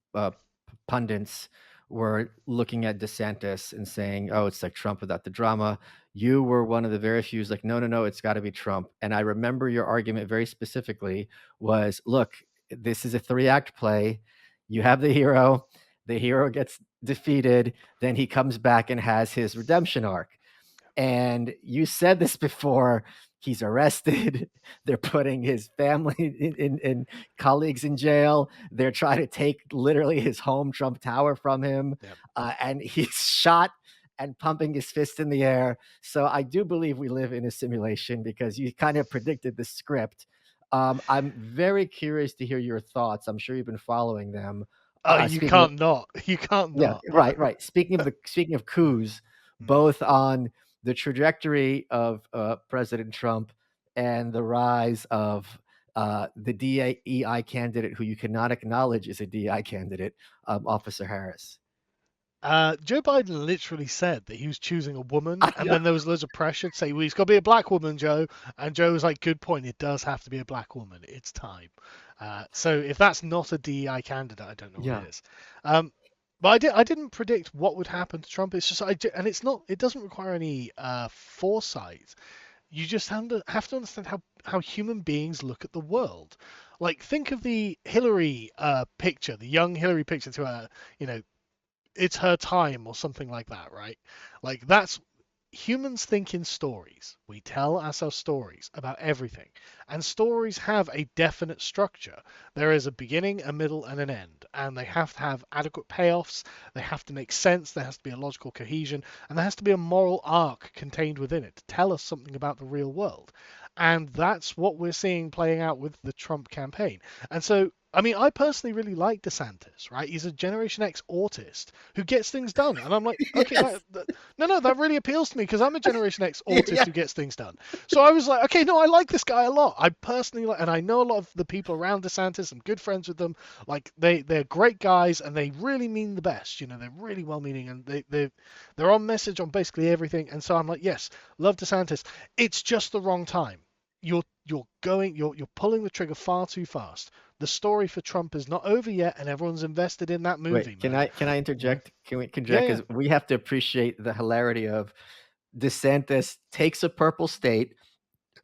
Speaker 1: pundits were looking at DeSantis and saying, "Oh, it's like Trump without the drama," you were one of the very few who's like, "No, no, no, it's got to be Trump." And I remember your argument very specifically was, "Look, this is a 3-act play. You have the hero gets defeated, then he comes back and has his redemption arc." And you said this before. He's arrested. They're putting his family in colleagues in jail. They're trying to take literally his home Trump Tower from him.
Speaker 2: Yep.
Speaker 1: And he's shot and pumping his fist in the air. So I do believe we live in a simulation because you kind of predicted the script. I'm very curious to hear your thoughts. I'm sure you've been following them.
Speaker 2: You can't not. You can't
Speaker 1: Yeah,
Speaker 2: not.
Speaker 1: right. Speaking of coups, both on the trajectory of President Trump and the rise of the DEI candidate who you cannot acknowledge is a DEI candidate, Officer Harris.
Speaker 2: Joe Biden literally said that he was choosing a woman,
Speaker 1: I
Speaker 2: and
Speaker 1: know.
Speaker 2: then there was loads of pressure to say, well, he's got to be a black woman, Joe. And Joe was like, good point. It does have to be a black woman. It's time. So if that's not a DEI candidate, I don't know
Speaker 1: Yeah.
Speaker 2: what it is. But I didn't predict what would happen to Trump. It's just, and it's not, it doesn't require any foresight. You just have to understand how human beings look at the world. Like, think of the Hillary picture, the young Hillary picture to her, it's her time or something like that, right? Like, that's humans think in stories. We tell ourselves stories about everything, and stories have a definite structure. There is a beginning, a middle, and an end, and they have to have adequate payoffs. They have to make sense. There has to be a logical cohesion, and there has to be a moral arc contained within it to tell us something about the real world. And that's what we're seeing playing out with the Trump campaign. And so, I mean, I personally really like DeSantis, right? He's a Generation X autist who gets things done. And I'm like, okay,
Speaker 1: Yes.
Speaker 2: no, that really appeals to me because I'm a Generation X autist
Speaker 1: Yeah.
Speaker 2: who gets things done. So I was like, okay, no, I like this guy a lot. I personally like, and I know a lot of the people around DeSantis. I'm good friends with them. Like, they're great guys and they really mean the best. They're really well-meaning and they're on message on basically everything. And so I'm like, yes, love DeSantis. It's just the wrong time. You're pulling the trigger far too fast. The story for Trump is not over yet, and everyone's invested in that movie.
Speaker 1: Wait, can I interject? Can we
Speaker 2: Yeah,
Speaker 1: interject? Because we have to appreciate the hilarity of DeSantis takes a purple state,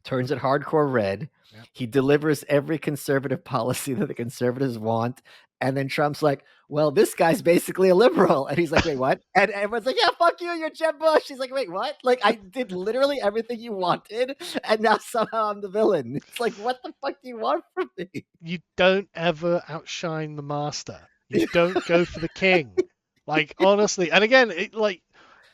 Speaker 1: turns it hardcore red.
Speaker 2: Yep.
Speaker 1: He delivers every conservative policy that the conservatives want. And then Trump's like, well, this guy's basically a liberal. And he's like, wait, what? And everyone's like, yeah, fuck you, you're Jeb Bush. He's like, wait, what? Like, I did literally everything you wanted. And now somehow I'm the villain. It's like, what the fuck do you want from me?
Speaker 2: You don't ever outshine the master. You don't go for the king. Like, honestly. And again,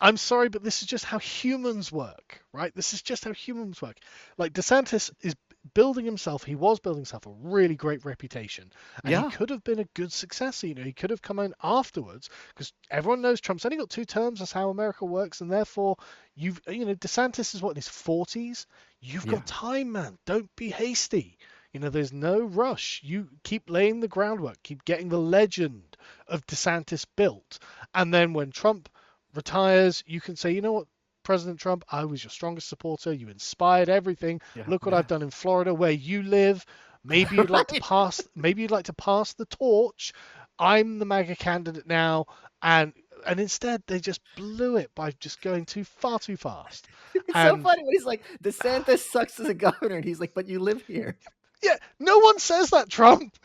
Speaker 2: I'm sorry, but this is just how humans work, right? This is just how humans work. Like, DeSantis is building himself. He was building himself a really great reputation, and
Speaker 1: Yeah.
Speaker 2: he could have been a good successor. He could have come in afterwards because everyone knows Trump's only got 2 terms. That's how America works, and therefore, DeSantis is what, in his 40s. You've
Speaker 1: Yeah.
Speaker 2: got time, man. Don't be hasty. There's no rush. You keep laying the groundwork, keep getting the legend of DeSantis built, and then when Trump retires, you can say, you know what, President Trump, I was your strongest supporter. You inspired everything.
Speaker 1: Yeah.
Speaker 2: Look what
Speaker 1: Yeah.
Speaker 2: I've done in Florida, where you live. Maybe you'd like to
Speaker 1: Right.
Speaker 2: pass. Maybe you'd like to pass the torch. I'm the MAGA candidate now, and instead they just blew it by just going far too fast.
Speaker 1: It's so
Speaker 2: And
Speaker 1: funny when he's like, DeSantis sucks as a governor. And he's like, but you live here.
Speaker 2: yeah, no one says that, Trump.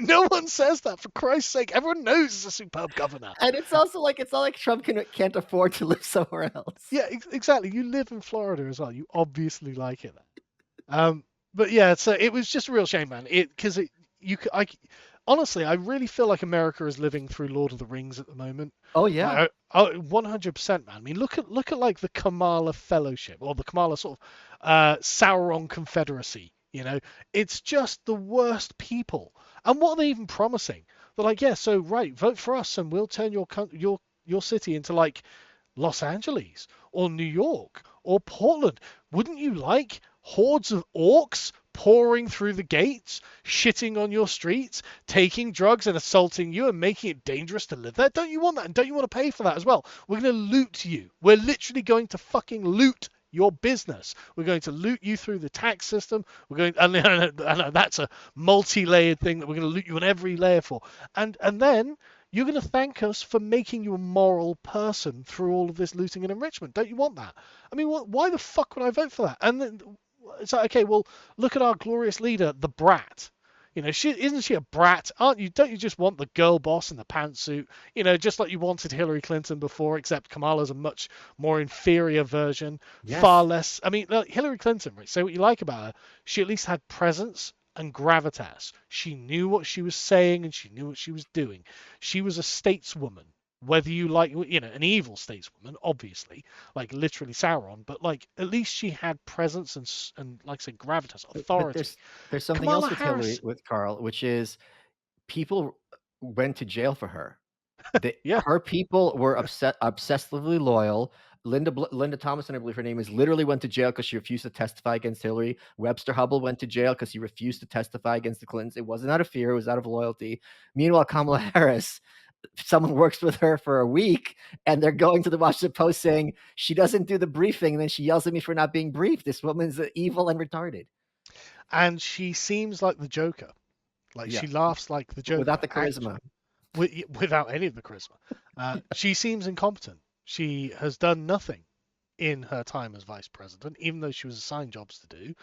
Speaker 2: No one says that. For Christ's sake, everyone knows he's a superb governor.
Speaker 1: And it's also like, it's not like Trump can't afford to live somewhere else.
Speaker 2: Yeah, exactly. You live in Florida as well. You obviously like it there. But yeah, so it was just a real shame, man. Because honestly, I really feel like America is living through Lord of the Rings at the moment.
Speaker 1: Oh yeah.
Speaker 2: Like, 100%, man. I mean, look at like the Kamala Fellowship or the Kamala sort of Sauron Confederacy. It's just the worst people. And what are they even promising? They're like, yeah, so right, vote for us, and we'll turn your city into like Los Angeles or New York or Portland. Wouldn't you like hordes of orcs pouring through the gates, shitting on your streets, taking drugs and assaulting you and making it dangerous to live there? Don't you want that? And don't you want to pay for that as well? We're going to loot you. We're literally going to fucking loot your business. We're going to loot you through the tax system. We're going, and I know that's a multi-layered thing that we're going to loot you on every layer for. And then you're going to thank us for making you a moral person through all of this looting and enrichment. Don't you want that? I mean, why the fuck would I vote for that? And then it's like, okay, well, look at our glorious leader, the brat. Isn't she a brat? Aren't you? Don't you just want the girl boss in the pantsuit? Just like you wanted Hillary Clinton before, except Kamala's a much more inferior version, far
Speaker 1: Yes.
Speaker 2: less. I mean, look, Hillary Clinton, right? Say what you like about her, she at least had presence and gravitas. She knew what she was saying and she knew what she was doing. She was a stateswoman, whether you like, an evil stateswoman, obviously, like literally Sauron, but like at least she had presence and like I said, gravitas,
Speaker 1: But
Speaker 2: authority.
Speaker 1: there's something
Speaker 2: Kamala
Speaker 1: else with Hillary
Speaker 2: Harris,
Speaker 1: with Carl, which is people went to jail for her.
Speaker 2: yeah,
Speaker 1: Her people were obsessively loyal. Linda Thomason, I believe her name is, literally went to jail because she refused to testify against Hillary. Webster Hubbell went to jail because he refused to testify against the Clintons. It wasn't out of fear; it was out of loyalty. Meanwhile, Kamala Harris, someone works with her for a week, and they're going to the Washington Post saying she doesn't do the briefing, and then she yells at me for not being briefed. This woman's evil and retarded.
Speaker 2: and she seems like the Joker. Like
Speaker 1: Yeah,
Speaker 2: she laughs like the
Speaker 1: without
Speaker 2: Joker,
Speaker 1: the charisma.
Speaker 2: actually, without any of the charisma. She seems incompetent. She has done nothing in her time as vice president, even though she was assigned jobs to do,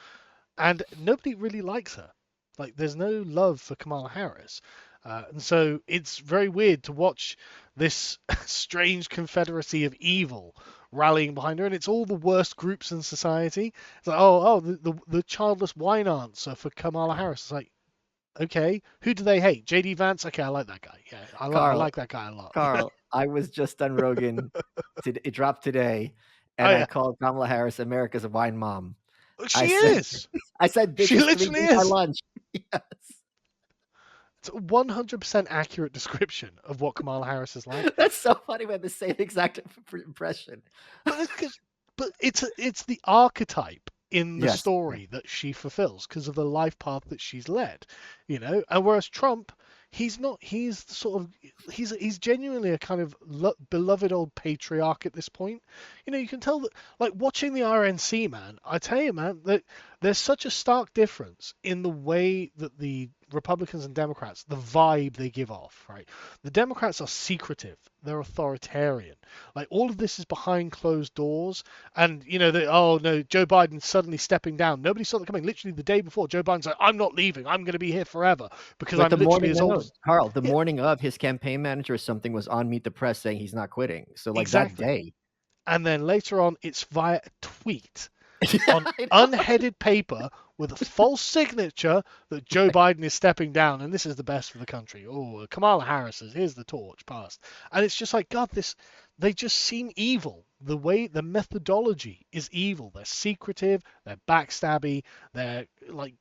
Speaker 2: and nobody really likes her. Like, there's no love for Kamala Harris. And so it's very weird to watch this strange confederacy of evil rallying behind her, and it's all the worst groups in society. It's like, the childless wine aunts are for Kamala Harris. It's like, okay, who do they hate? JD Vance? Okay, I like that guy. Yeah, I
Speaker 1: Carl,
Speaker 2: like that guy a lot.
Speaker 1: Carl, I was just on Rogan. It dropped today,
Speaker 2: Oh
Speaker 1: and I
Speaker 2: yeah,
Speaker 1: called Kamala Harris America's a wine mom. I
Speaker 2: she
Speaker 1: said,
Speaker 2: is.
Speaker 1: I said,
Speaker 2: She
Speaker 1: bitches can
Speaker 2: literally
Speaker 1: eat my
Speaker 2: is.
Speaker 1: lunch. Yes.
Speaker 2: It's a 100% accurate description of what Kamala Harris is like.
Speaker 1: That's so funny. We had the same exact impression.
Speaker 2: But it's the archetype in the
Speaker 1: Yes.
Speaker 2: story that she fulfills because of the life path that she's led. And whereas Trump, he's not. He's sort of he's genuinely a kind of beloved old patriarch at this point. You can tell that, like, watching the RNC, man. I tell you, man, that there's such a stark difference in the way that the Republicans and Democrats, the vibe they give off, right? The Democrats are secretive, they're authoritarian. Like, all of this is behind closed doors, and oh no, Joe Biden's suddenly stepping down. Nobody saw that coming. Literally the day before, Joe Biden's like, I'm not leaving. I'm going to be here forever because
Speaker 1: But
Speaker 2: I'm
Speaker 1: the
Speaker 2: literally
Speaker 1: morning
Speaker 2: as old
Speaker 1: of,
Speaker 2: as.
Speaker 1: Carl, the
Speaker 2: Yeah,
Speaker 1: morning of, his campaign manager or something was on Meet the Press saying he's not quitting. So like that
Speaker 2: exactly.
Speaker 1: day.
Speaker 2: And then later on, it's via a tweet
Speaker 1: Yeah,
Speaker 2: on
Speaker 1: I know.
Speaker 2: unheaded paper with a false signature that Joe Biden is stepping down and this is the best for the country. Oh, Kamala Harris is, here's the torch passed. And it's just like, God, they just seem evil. The way, the methodology is evil. They're secretive, they're backstabby, they're like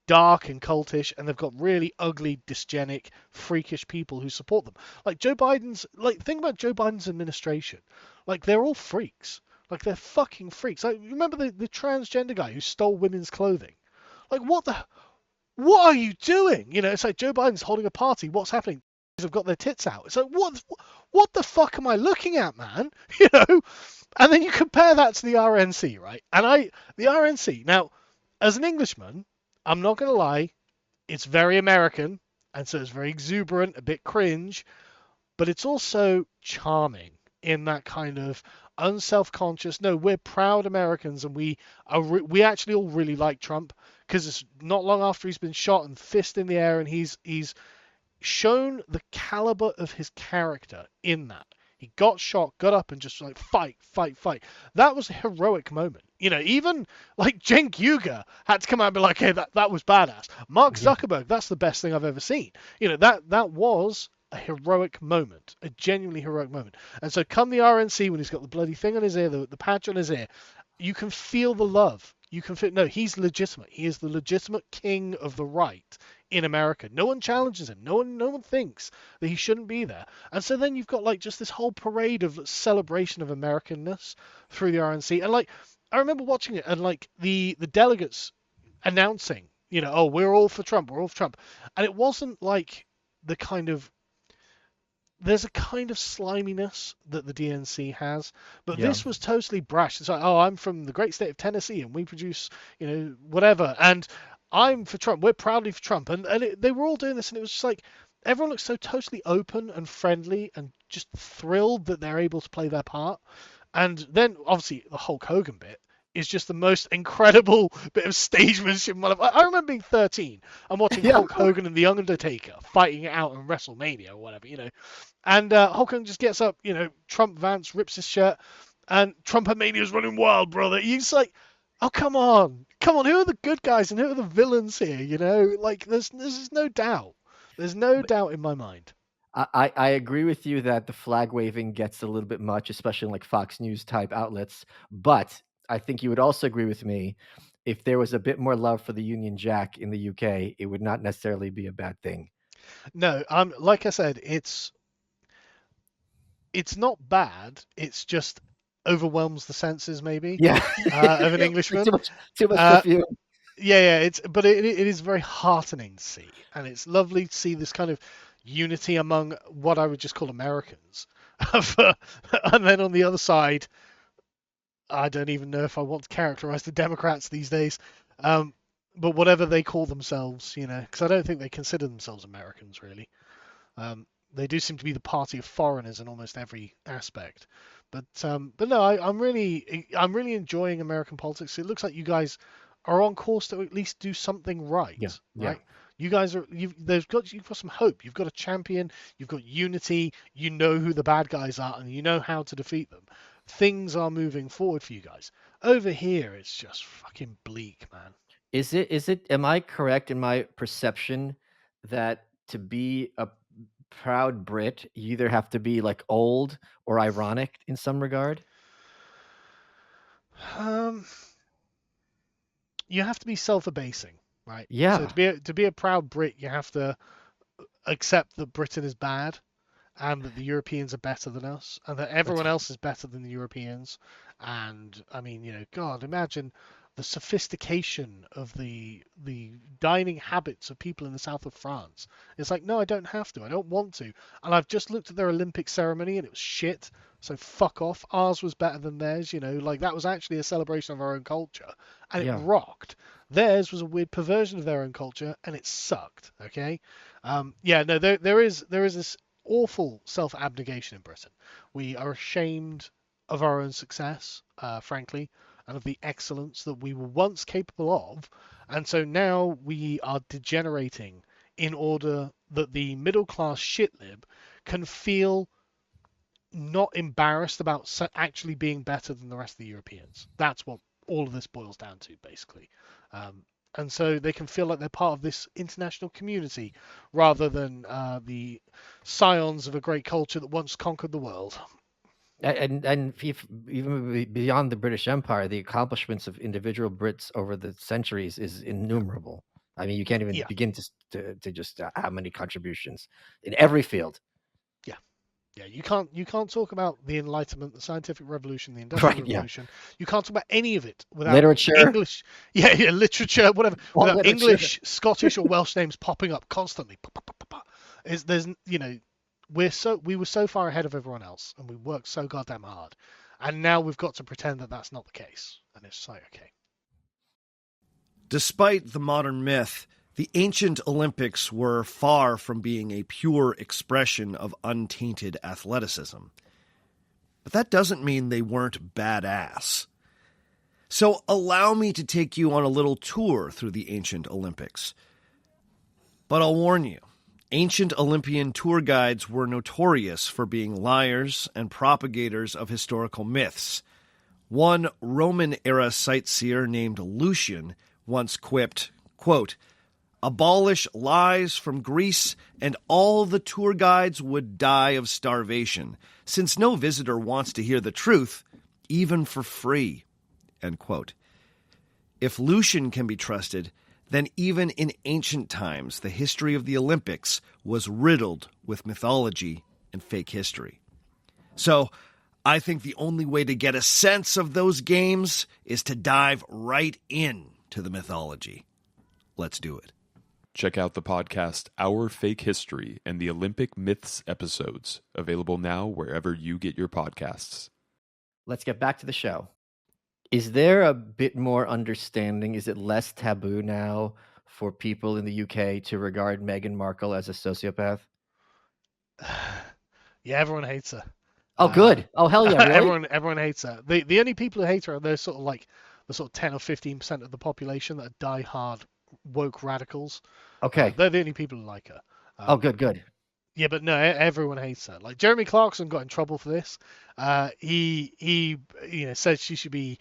Speaker 2: dark and cultish, and they've got really ugly, dysgenic, freakish people who support them. Like Joe Biden's, like, think about Joe Biden's administration. Like, they're all freaks. Like, they're fucking freaks. Like, remember the transgender guy who stole women's clothing? Like, what are you doing? It's like Joe Biden's holding a party. What's happening? Have got their tits out. It's like, what the fuck am I looking at, man? You know? And then you compare that to the RNC, right? The RNC, now, as an Englishman, I'm not going to lie, it's very American, and so it's very exuberant, a bit cringe, but it's also charming in that kind of unself-conscious. No, we're proud Americans, and we actually all really like Trump because it's not long after he's been shot and fist in the air, and he's shown the caliber of his character in that. He got shot, got up, and just like fight, fight, fight. That was a heroic moment. Even like Cenk Uygur had to come out and be like, "Hey, that was badass." Mark
Speaker 1: Yeah.
Speaker 2: Zuckerberg, that's the best thing I've ever seen. That was a heroic moment, a genuinely heroic moment. And so, come the RNC, when he's got the bloody thing on his ear, the patch on his ear, you can feel the love. You can feel, no, he's legitimate. He is the legitimate king of the right in America. No one challenges him. No one thinks that he shouldn't be there. And so then you've got like just this whole parade of celebration of Americanness through the RNC. And like I remember watching it, and like the delegates announcing, oh, we're all for Trump, we're all for Trump. And it wasn't like the kind of there's a kind of sliminess that the DNC has, but
Speaker 1: Yeah.
Speaker 2: this was totally brash. It's like, oh, I'm from the great state of Tennessee and we produce, whatever. And I'm for Trump. We're proudly for Trump. And they were all doing this, and it was just like everyone looks so totally open and friendly and just thrilled that they're able to play their part. And then obviously the Hulk Hogan bit is just the most incredible bit of stagemanship in my life. I remember being 13 and watching
Speaker 1: Yeah.
Speaker 2: Hulk Hogan and The Undertaker fighting it out in WrestleMania or whatever, And Hulk Hogan just gets up, Trump Vance rips his shirt, and Trumpomania's running wild, brother. You're just like, oh, come on. Who are the good guys and who are the villains here, Like, there's no doubt. There's no doubt in my mind.
Speaker 1: I agree with you that the flag waving gets a little bit much, especially in like Fox News type outlets. But I think you would also agree with me, if there was a bit more love for the Union Jack in the UK, it would not necessarily be a bad thing.
Speaker 2: No, like I said, it's not bad. It's just overwhelms the senses, maybe,
Speaker 1: Yeah.
Speaker 2: of an
Speaker 1: Too
Speaker 2: Englishman.
Speaker 1: much, too much
Speaker 2: Uh,
Speaker 1: perfume.
Speaker 2: yeah, but it is very heartening to see, and it's lovely to see this kind of unity among what I would just call Americans. And then on the other side, I don't even know if I want to characterize the Democrats these days, but whatever they call themselves, because I don't think they consider themselves Americans really. They do seem to be the party of foreigners in almost every aspect. But no, I'm really enjoying American politics. It looks like you guys are on course to at least do something
Speaker 1: Yeah.
Speaker 2: right,
Speaker 1: Yeah.
Speaker 2: right? You guys are you've got some hope. You've got a champion. You've got unity. You know who the bad guys are, and you know how to defeat them. Things are moving forward for you guys. Over here, it's just fucking bleak, man.
Speaker 1: Am I correct in my perception that to be a proud Brit, you either have to be like old or ironic in some regard?
Speaker 2: Um, you have to be self-abasing, right? So
Speaker 1: Yeah.
Speaker 2: to be a proud Brit, you have to accept that Britain is bad and that the Europeans are better than us and that
Speaker 1: That's
Speaker 2: everyone else is better than the Europeans. And I mean, God, imagine the sophistication of the dining habits of people in the south of France. It's like, no, I don't have to. I don't want to. And I've just looked at their Olympic ceremony and it was shit. So fuck off. Ours was better than theirs, like that was actually a celebration of our own culture and it
Speaker 1: Yeah.
Speaker 2: rocked. Theirs was a weird perversion of their own culture and it sucked. Okay. Yeah, no, there is this awful self-abnegation in Britain. We are ashamed of our own success, frankly, and of the excellence that we were once capable of. And so now we are degenerating in order that the middle class shitlib can feel not embarrassed about actually being better than the rest of the Europeans. That's what all of this boils down to, basically. And so they can feel like they're part of this international community rather than the scions of a great culture that once conquered the world.
Speaker 1: And even beyond the British Empire, the accomplishments of individual Brits over the centuries is innumerable. I mean, you can't even
Speaker 2: Yeah,
Speaker 1: begin to just how many contributions in every field.
Speaker 2: yeah, yeah. You can't talk about the Enlightenment, the scientific revolution, the Industrial
Speaker 1: Right? Yeah.
Speaker 2: Revolution. You can't talk about any of it without
Speaker 1: Literature,
Speaker 2: English, yeah, literature, whatever,
Speaker 1: all
Speaker 2: without
Speaker 1: literature.
Speaker 2: English, Scottish, or Welsh names popping up constantly. Is there's we were so far ahead of everyone else, and we worked so goddamn hard, and now we've got to pretend that that's not the case, and it's like, okay.
Speaker 3: Despite the modern myth, the ancient Olympics were far from being a pure expression of untainted athleticism. But that doesn't mean they weren't badass. So allow me to take you on a little tour through the ancient Olympics. But I'll warn you, Ancient Olympian tour guides were notorious for being liars and propagators of historical myths. One Roman-era sightseer named Lucian once quipped, quote, "Abolish lies from Greece, and all the tour guides would die of starvation, since no visitor wants to hear the truth, even for free." End quote. If Lucian can be trusted, then even in ancient times, the history of the Olympics was riddled with mythology and fake history. So, I think the only way to get a sense of those games is to dive right in to the mythology. Let's do it.
Speaker 4: Check out the podcast Our Fake History and the Olympic Myths episodes, available now wherever you get your podcasts.
Speaker 1: Let's get back to the show. Is there a bit more understanding? Is it less taboo now for people in the UK to regard Meghan Markle as a sociopath?
Speaker 2: Yeah, everyone hates her.
Speaker 1: Oh, good. Oh, hell yeah, really?
Speaker 2: Everyone hates her. The only people who hate her are those sort of like the sort of 10 or 15% of the population that are die-hard woke radicals.
Speaker 1: Okay.
Speaker 2: They're the only people who like her.
Speaker 1: Oh, good.
Speaker 2: Yeah, but no, everyone hates her. Like Jeremy Clarkson got in trouble for this. He said she should be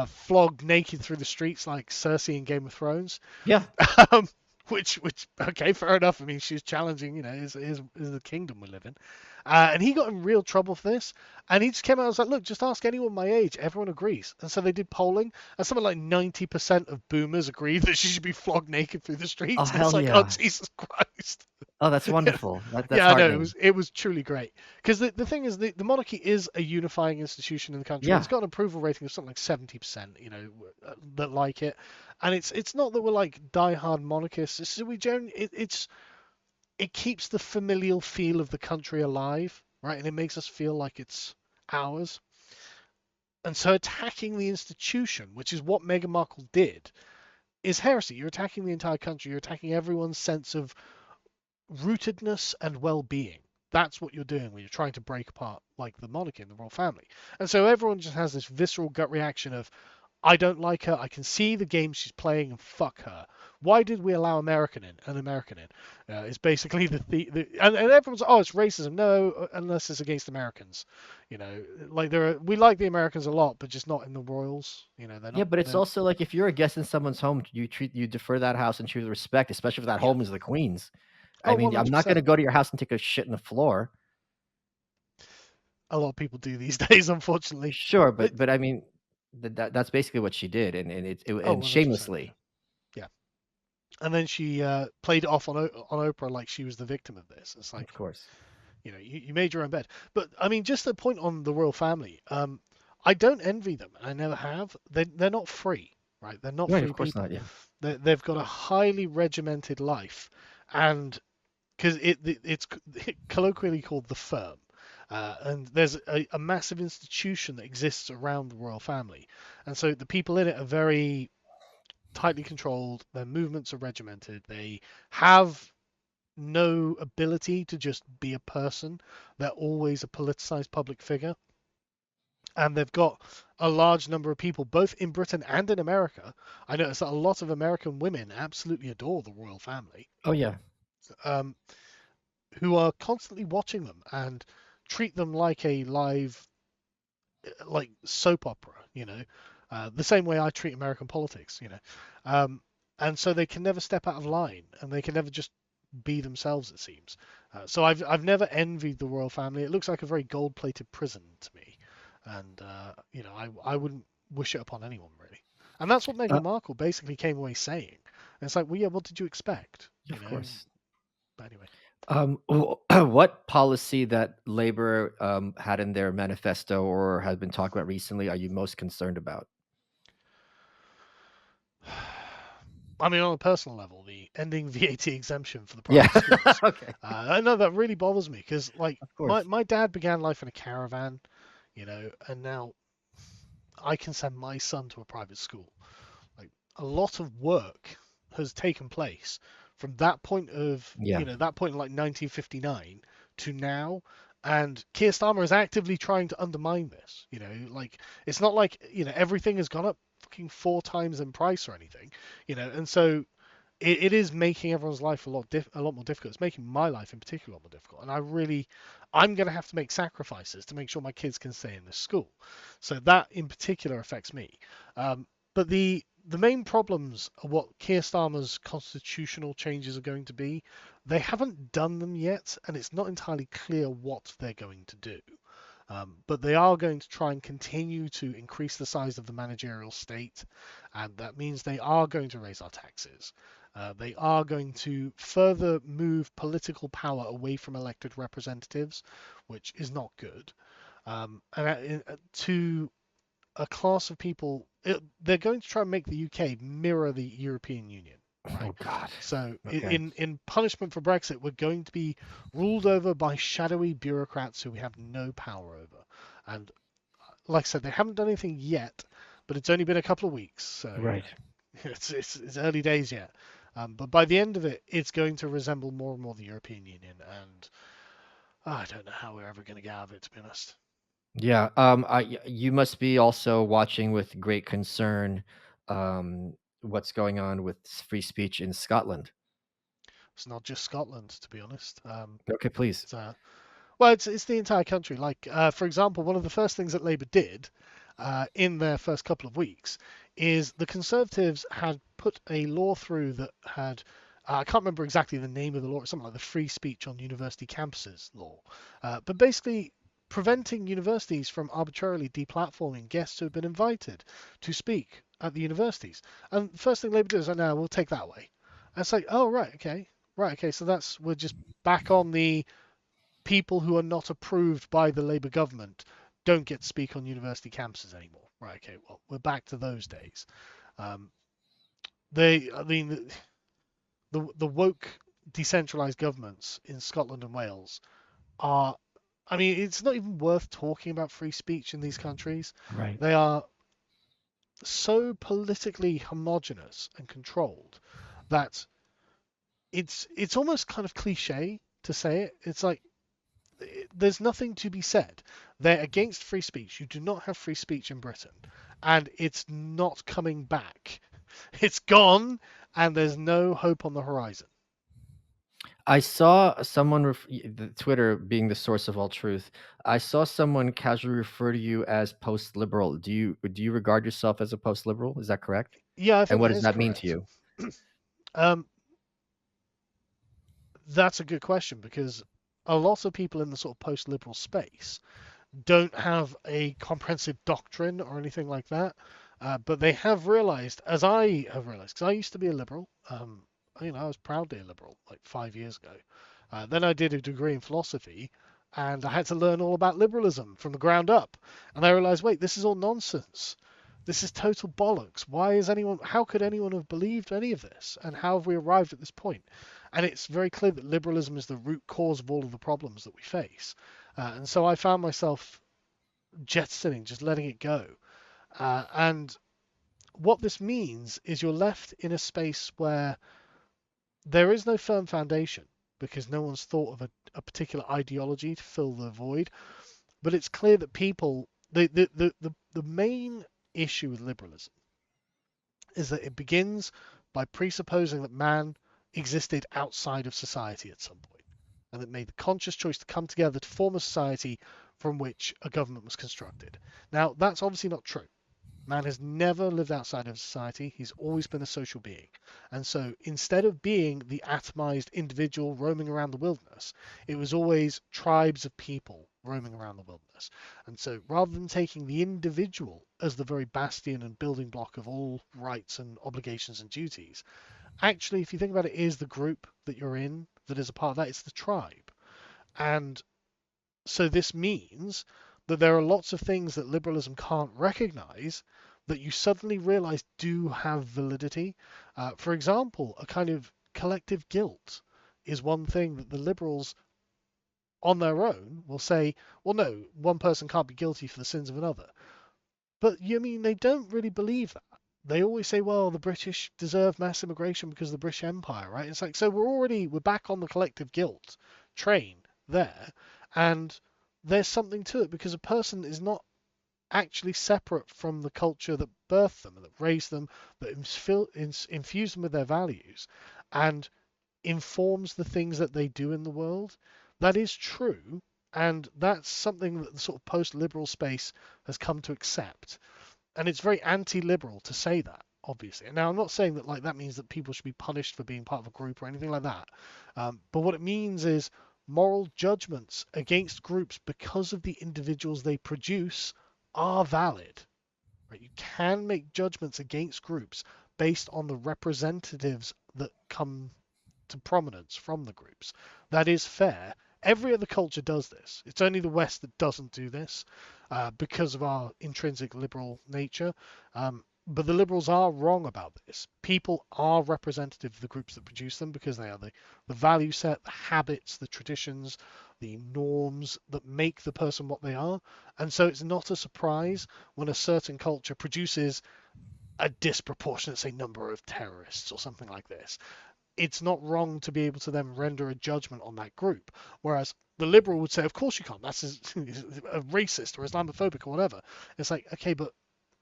Speaker 2: flogged naked through the streets like Cersei in Game of Thrones.
Speaker 1: Yeah.
Speaker 2: Which okay, fair enough. I mean, she's challenging, is the kingdom we live in. And he got in real trouble for this. And he just came out and was like, look, just ask anyone my age. Everyone agrees. And so they did polling, and something like 90% of boomers agreed that she should be flogged naked through the streets.
Speaker 1: Oh,
Speaker 2: And
Speaker 1: hell
Speaker 2: it's like,
Speaker 1: yeah.
Speaker 2: oh, Jesus Christ.
Speaker 1: Oh, that's wonderful. That's
Speaker 2: Yeah, I know.
Speaker 1: heartening.
Speaker 2: It was truly great. Because the thing is, the monarchy is a unifying institution in the country.
Speaker 1: Yeah.
Speaker 2: It's got an approval rating of something like 70%, that like it. And it's not that we're like diehard monarchists. It's that we generally, it keeps the familial feel of the country alive, right? And it makes us feel like it's ours. And so attacking the institution, which is what Meghan Markle did, is heresy. You're attacking the entire country. You're attacking everyone's sense of rootedness and well-being. That's what you're doing when you're trying to break apart like the monarchy and the royal family. And so everyone just has this visceral gut reaction of, I don't like her. I can see the game she's playing, and fuck her. Why did we allow an American in? It's basically and everyone's like, oh, it's racism. No, unless it's against Americans. Like we like the Americans a lot, but just not in the royals. They're not.
Speaker 1: Yeah, but it's also like if you're a guest in someone's home, you defer that house and treat with respect, especially if that home is the Queen's. I
Speaker 2: Oh,
Speaker 1: mean, I'm not going to
Speaker 2: 100%.
Speaker 1: go to your house and take a shit in the floor.
Speaker 2: A lot of people do these days, unfortunately.
Speaker 1: Sure, but I mean, that's basically what she did, and
Speaker 2: 100%.
Speaker 1: shamelessly.
Speaker 2: Yeah. And then she played it off on Oprah like she was the victim of this. It's like,
Speaker 1: Of course.
Speaker 2: you made your own bed. But I mean, just the point on the royal family. I don't envy them, and I never have. They're not free, right? They're not
Speaker 1: Right,
Speaker 2: free
Speaker 1: of course
Speaker 2: people.
Speaker 1: not. Yeah.
Speaker 2: They've got a highly regimented life, and because it's colloquially called the firm. And there's a massive institution that exists around the royal family. And so the people in it are very tightly controlled. Their movements are regimented. They have no ability to just be a person. They're always a politicized public figure. And they've got a large number of people, both in Britain and in America. I noticed that a lot of American women absolutely adore the royal family.
Speaker 1: Oh yeah.
Speaker 2: Who are constantly watching them and treat them like a live, like soap opera, the same way I treat American politics, and so they can never step out of line, and they can never just be themselves, it seems. So I've never envied the royal family. It looks like a very gold-plated prison to me, and I wouldn't wish it upon anyone really. And that's what Meghan Markle basically came away saying. And it's like, well, yeah, what did you expect?
Speaker 1: Of course.
Speaker 2: But anyway.
Speaker 1: What policy that Labour had in their manifesto or has been talked about recently are you most concerned about?
Speaker 2: I mean, on a personal level, the ending VAT exemption for the private schools.
Speaker 1: Okay.
Speaker 2: I know that really bothers me because, like,
Speaker 1: Of course.
Speaker 2: my dad began life in a caravan, and now I can send my son to a private school. Like, a lot of work has taken place from that point of, that point in like 1959 to now. And Keir Starmer is actively trying to undermine this. Like, it's not like, everything has gone up fucking 4 times in price or anything, and so it is making everyone's life a lot more difficult. It's making my life in particular a lot more difficult, and I'm going to have to make sacrifices to make sure my kids can stay in this school. So that in particular affects me. But the main problems are what Keir Starmer's constitutional changes are going to be. They haven't done them yet, and it's not entirely clear what they're going to do. But they are going to try and continue to increase the size of the managerial state, and that means they are going to raise our taxes. They are going to further move political power away from elected representatives, which is not good. To a class of people, they're going to try and make the UK mirror the European Union. Right?
Speaker 1: Oh God.
Speaker 2: So
Speaker 1: Okay.
Speaker 2: in punishment for Brexit, we're going to be ruled over by shadowy bureaucrats who we have no power over. And like I said, they haven't done anything yet, but it's only been a couple of weeks, so
Speaker 1: Right.
Speaker 2: it's early days yet. But by the end of it, it's going to resemble more and more the European Union, and I don't know how we're ever going to get out of it, to be honest.
Speaker 1: Yeah. You must be also watching with great concern, what's going on with free speech in Scotland.
Speaker 2: It's not just Scotland, to be honest.
Speaker 1: Okay, please.
Speaker 2: It's the entire country. Like, for example, one of the first things that Labour did in their first couple of weeks is the Conservatives had put a law through that had, I can't remember exactly the name of the law, it's something like the Free Speech on University Campuses law. But basically preventing universities from arbitrarily deplatforming guests who have been invited to speak at the universities. And the first thing Labour did is, no, we'll take that away. And it's like, oh, right, okay. So we're just back on the people who are not approved by the Labour government don't get to speak on university campuses anymore. Right, okay, well, we're back to those days. The woke decentralized governments in Scotland and Wales are, it's not even worth talking about free speech in these countries.
Speaker 1: Right.
Speaker 2: They are so politically homogenous and controlled that it's almost kind of cliche to say it. It's like, there's nothing to be said. They're against free speech. You do not have free speech in Britain, and it's not coming back. It's gone, and there's no hope on the horizon.
Speaker 1: I saw someone, Twitter being the source of all truth. I saw someone casually refer to you as post-liberal. Do you regard yourself as a post-liberal? Is that correct?
Speaker 2: Yeah, I
Speaker 1: And
Speaker 2: think
Speaker 1: what
Speaker 2: that
Speaker 1: does
Speaker 2: is
Speaker 1: that mean to
Speaker 2: correct.
Speaker 1: you?
Speaker 2: That's a good question, because a lot of people in the sort of post-liberal space don't have a comprehensive doctrine or anything like that, but they have realized, as I have realized, because I used to be a liberal. I was proudly a liberal like 5 years ago. Then I did a degree in philosophy, and I had to learn all about liberalism from the ground up. And I realized, wait, this is all nonsense. This is total bollocks. How could anyone have believed any of this? And how have we arrived at this point? And it's very clear that liberalism is the root cause of all of the problems that we face. And so I found myself jettisoning, just letting it go. And what this means is you're left in a space where there is no firm foundation, because no one's thought of a particular ideology to fill the void. But it's clear that the main issue with liberalism is that it begins by presupposing that man existed outside of society at some point, and that made the conscious choice to come together to form a society from which a government was constructed. Now, that's obviously not true. Man has never lived outside of society. He's always been a social being. And so instead of being the atomized individual roaming around the wilderness, it was always tribes of people roaming around the wilderness. And so rather than taking the individual as the very bastion and building block of all rights and obligations and duties, actually, if you think about it, is the group that you're in that is a part of that. It's the tribe. And so this means that there are lots of things that liberalism can't recognize that you suddenly realize do have validity. For example, a kind of collective guilt is one thing that the liberals on their own will say, well, no, one person can't be guilty for the sins of another. But they don't really believe that. They always say, well, the British deserve mass immigration because of the British Empire, right? It's like, so we're back on the collective guilt train there. And there's something to it, because a person is not actually separate from the culture that birthed them, that raised them, that infused them with their values, and informs the things that they do in the world. That is true, and that's something that the sort of post-liberal space has come to accept. And it's very anti-liberal to say that, obviously. Now, I'm not saying that like that means that people should be punished for being part of a group or anything like that. But what it means is moral judgments against groups because of the individuals they produce are valid. Right? You can make judgments against groups based on the representatives that come to prominence from the groups. That is fair. Every other culture does this. It's only the West that doesn't do this because of our intrinsic liberal nature. But the liberals are wrong about this. People are representative of the groups that produce them because they are the value set, the habits, the traditions, the norms that make the person what they are. And so it's not a surprise when a certain culture produces a disproportionate, say, number of terrorists or something like this. It's not wrong to be able to then render a judgment on that group. Whereas the liberal would say, of course you can't. That's a racist or Islamophobic or whatever. It's like, okay, but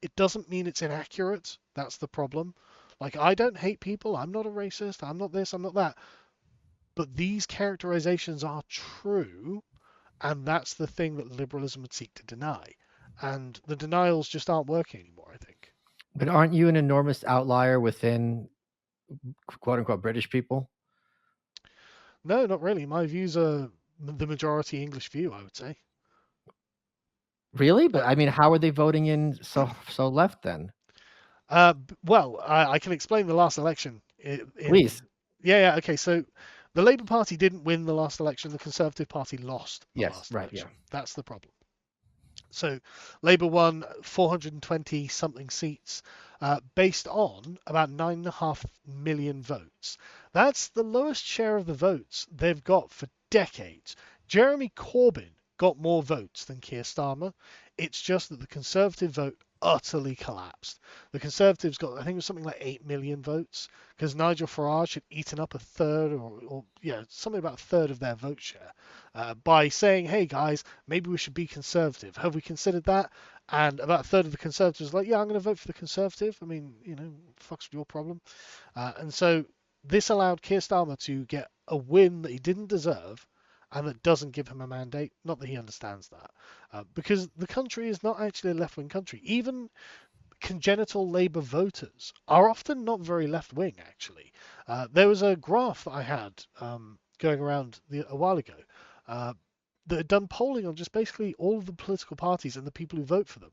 Speaker 2: it doesn't mean it's inaccurate. That's the problem. Like, I don't hate people. I'm not a racist. I'm not this. I'm not that. But these characterizations are true. And that's the thing that liberalism would seek to deny. And the denials just aren't working anymore, I think.
Speaker 1: But aren't you an enormous outlier within quote unquote British people?
Speaker 2: No, not really. My views are the majority English view, I would say.
Speaker 1: Really? But I mean, how are they voting in so left then?
Speaker 2: Well, I can explain the last election.
Speaker 1: Please.
Speaker 2: Yeah. Okay, so the Labour Party didn't win the last election. The Conservative Party lost the last election. Yeah. That's the problem. So Labour won 420 something seats based on about 9.5 million votes. That's the lowest share of the votes they've got for decades. Jeremy Corbyn got more votes than Keir Starmer. It's just that the Conservative vote utterly collapsed. The Conservatives got, I think it was something like 8 million votes because Nigel Farage had eaten up a third or something about a third of their vote share by saying, hey guys, maybe we should be Conservative. Have we considered that? And about a third of the Conservatives were like, yeah, I'm going to vote for the Conservative. I mean, fuck's your problem. And so this allowed Keir Starmer to get a win that he didn't deserve and that doesn't give him a mandate. Not that he understands that. Because the country is not actually a left-wing country. Even congenital Labour voters are often not very left-wing, actually. There was a graph that I had going around a while ago that had done polling on just basically all of the political parties and the people who vote for them.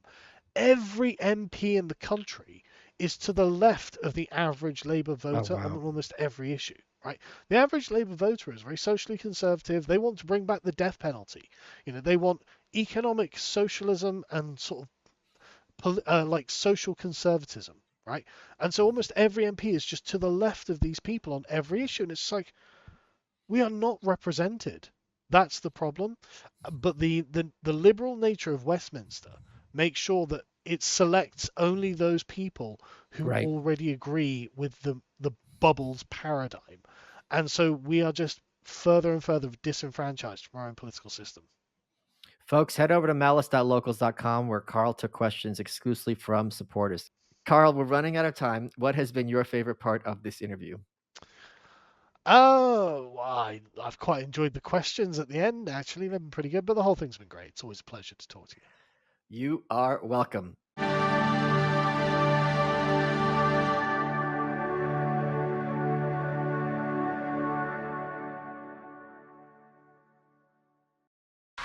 Speaker 2: Every MP in the country is to the left of the average Labour voter on almost every issue. Right, the average Labour voter is very socially conservative. They want to bring back the death penalty. They want economic socialism and sort of like social conservatism, right? And so almost every MP is just to the left of these people on every issue, and it's like we are not represented. That's the problem. But the liberal nature of Westminster makes sure that it selects only those people who already agree with the Bubbles paradigm. And so we are just further and further disenfranchised from our own political system.
Speaker 1: Folks, head over to malice.locals.com where Carl took questions exclusively from supporters. Carl, we're running out of time. What has been your favorite part of this interview?
Speaker 2: Oh, I've quite enjoyed the questions at the end, actually. They've been pretty good, but the whole thing's been great. It's always a pleasure to talk to you.
Speaker 1: You are welcome.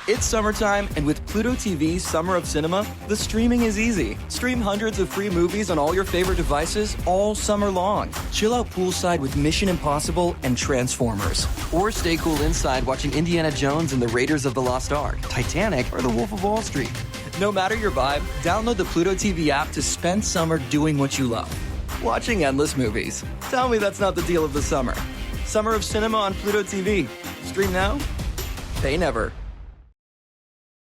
Speaker 5: It's summertime, and with Pluto TV's Summer of Cinema, the streaming is easy. Stream hundreds of free movies on all your favorite devices all summer long. Chill out poolside with Mission Impossible and Transformers. Or stay cool inside watching Indiana Jones and the Raiders of the Lost Ark, Titanic, or The Wolf of Wall Street. No matter your vibe, download the Pluto TV app to spend summer doing what you love. Watching endless movies. Tell me that's not the deal of the summer. Summer of Cinema on Pluto TV. Stream now, pay never.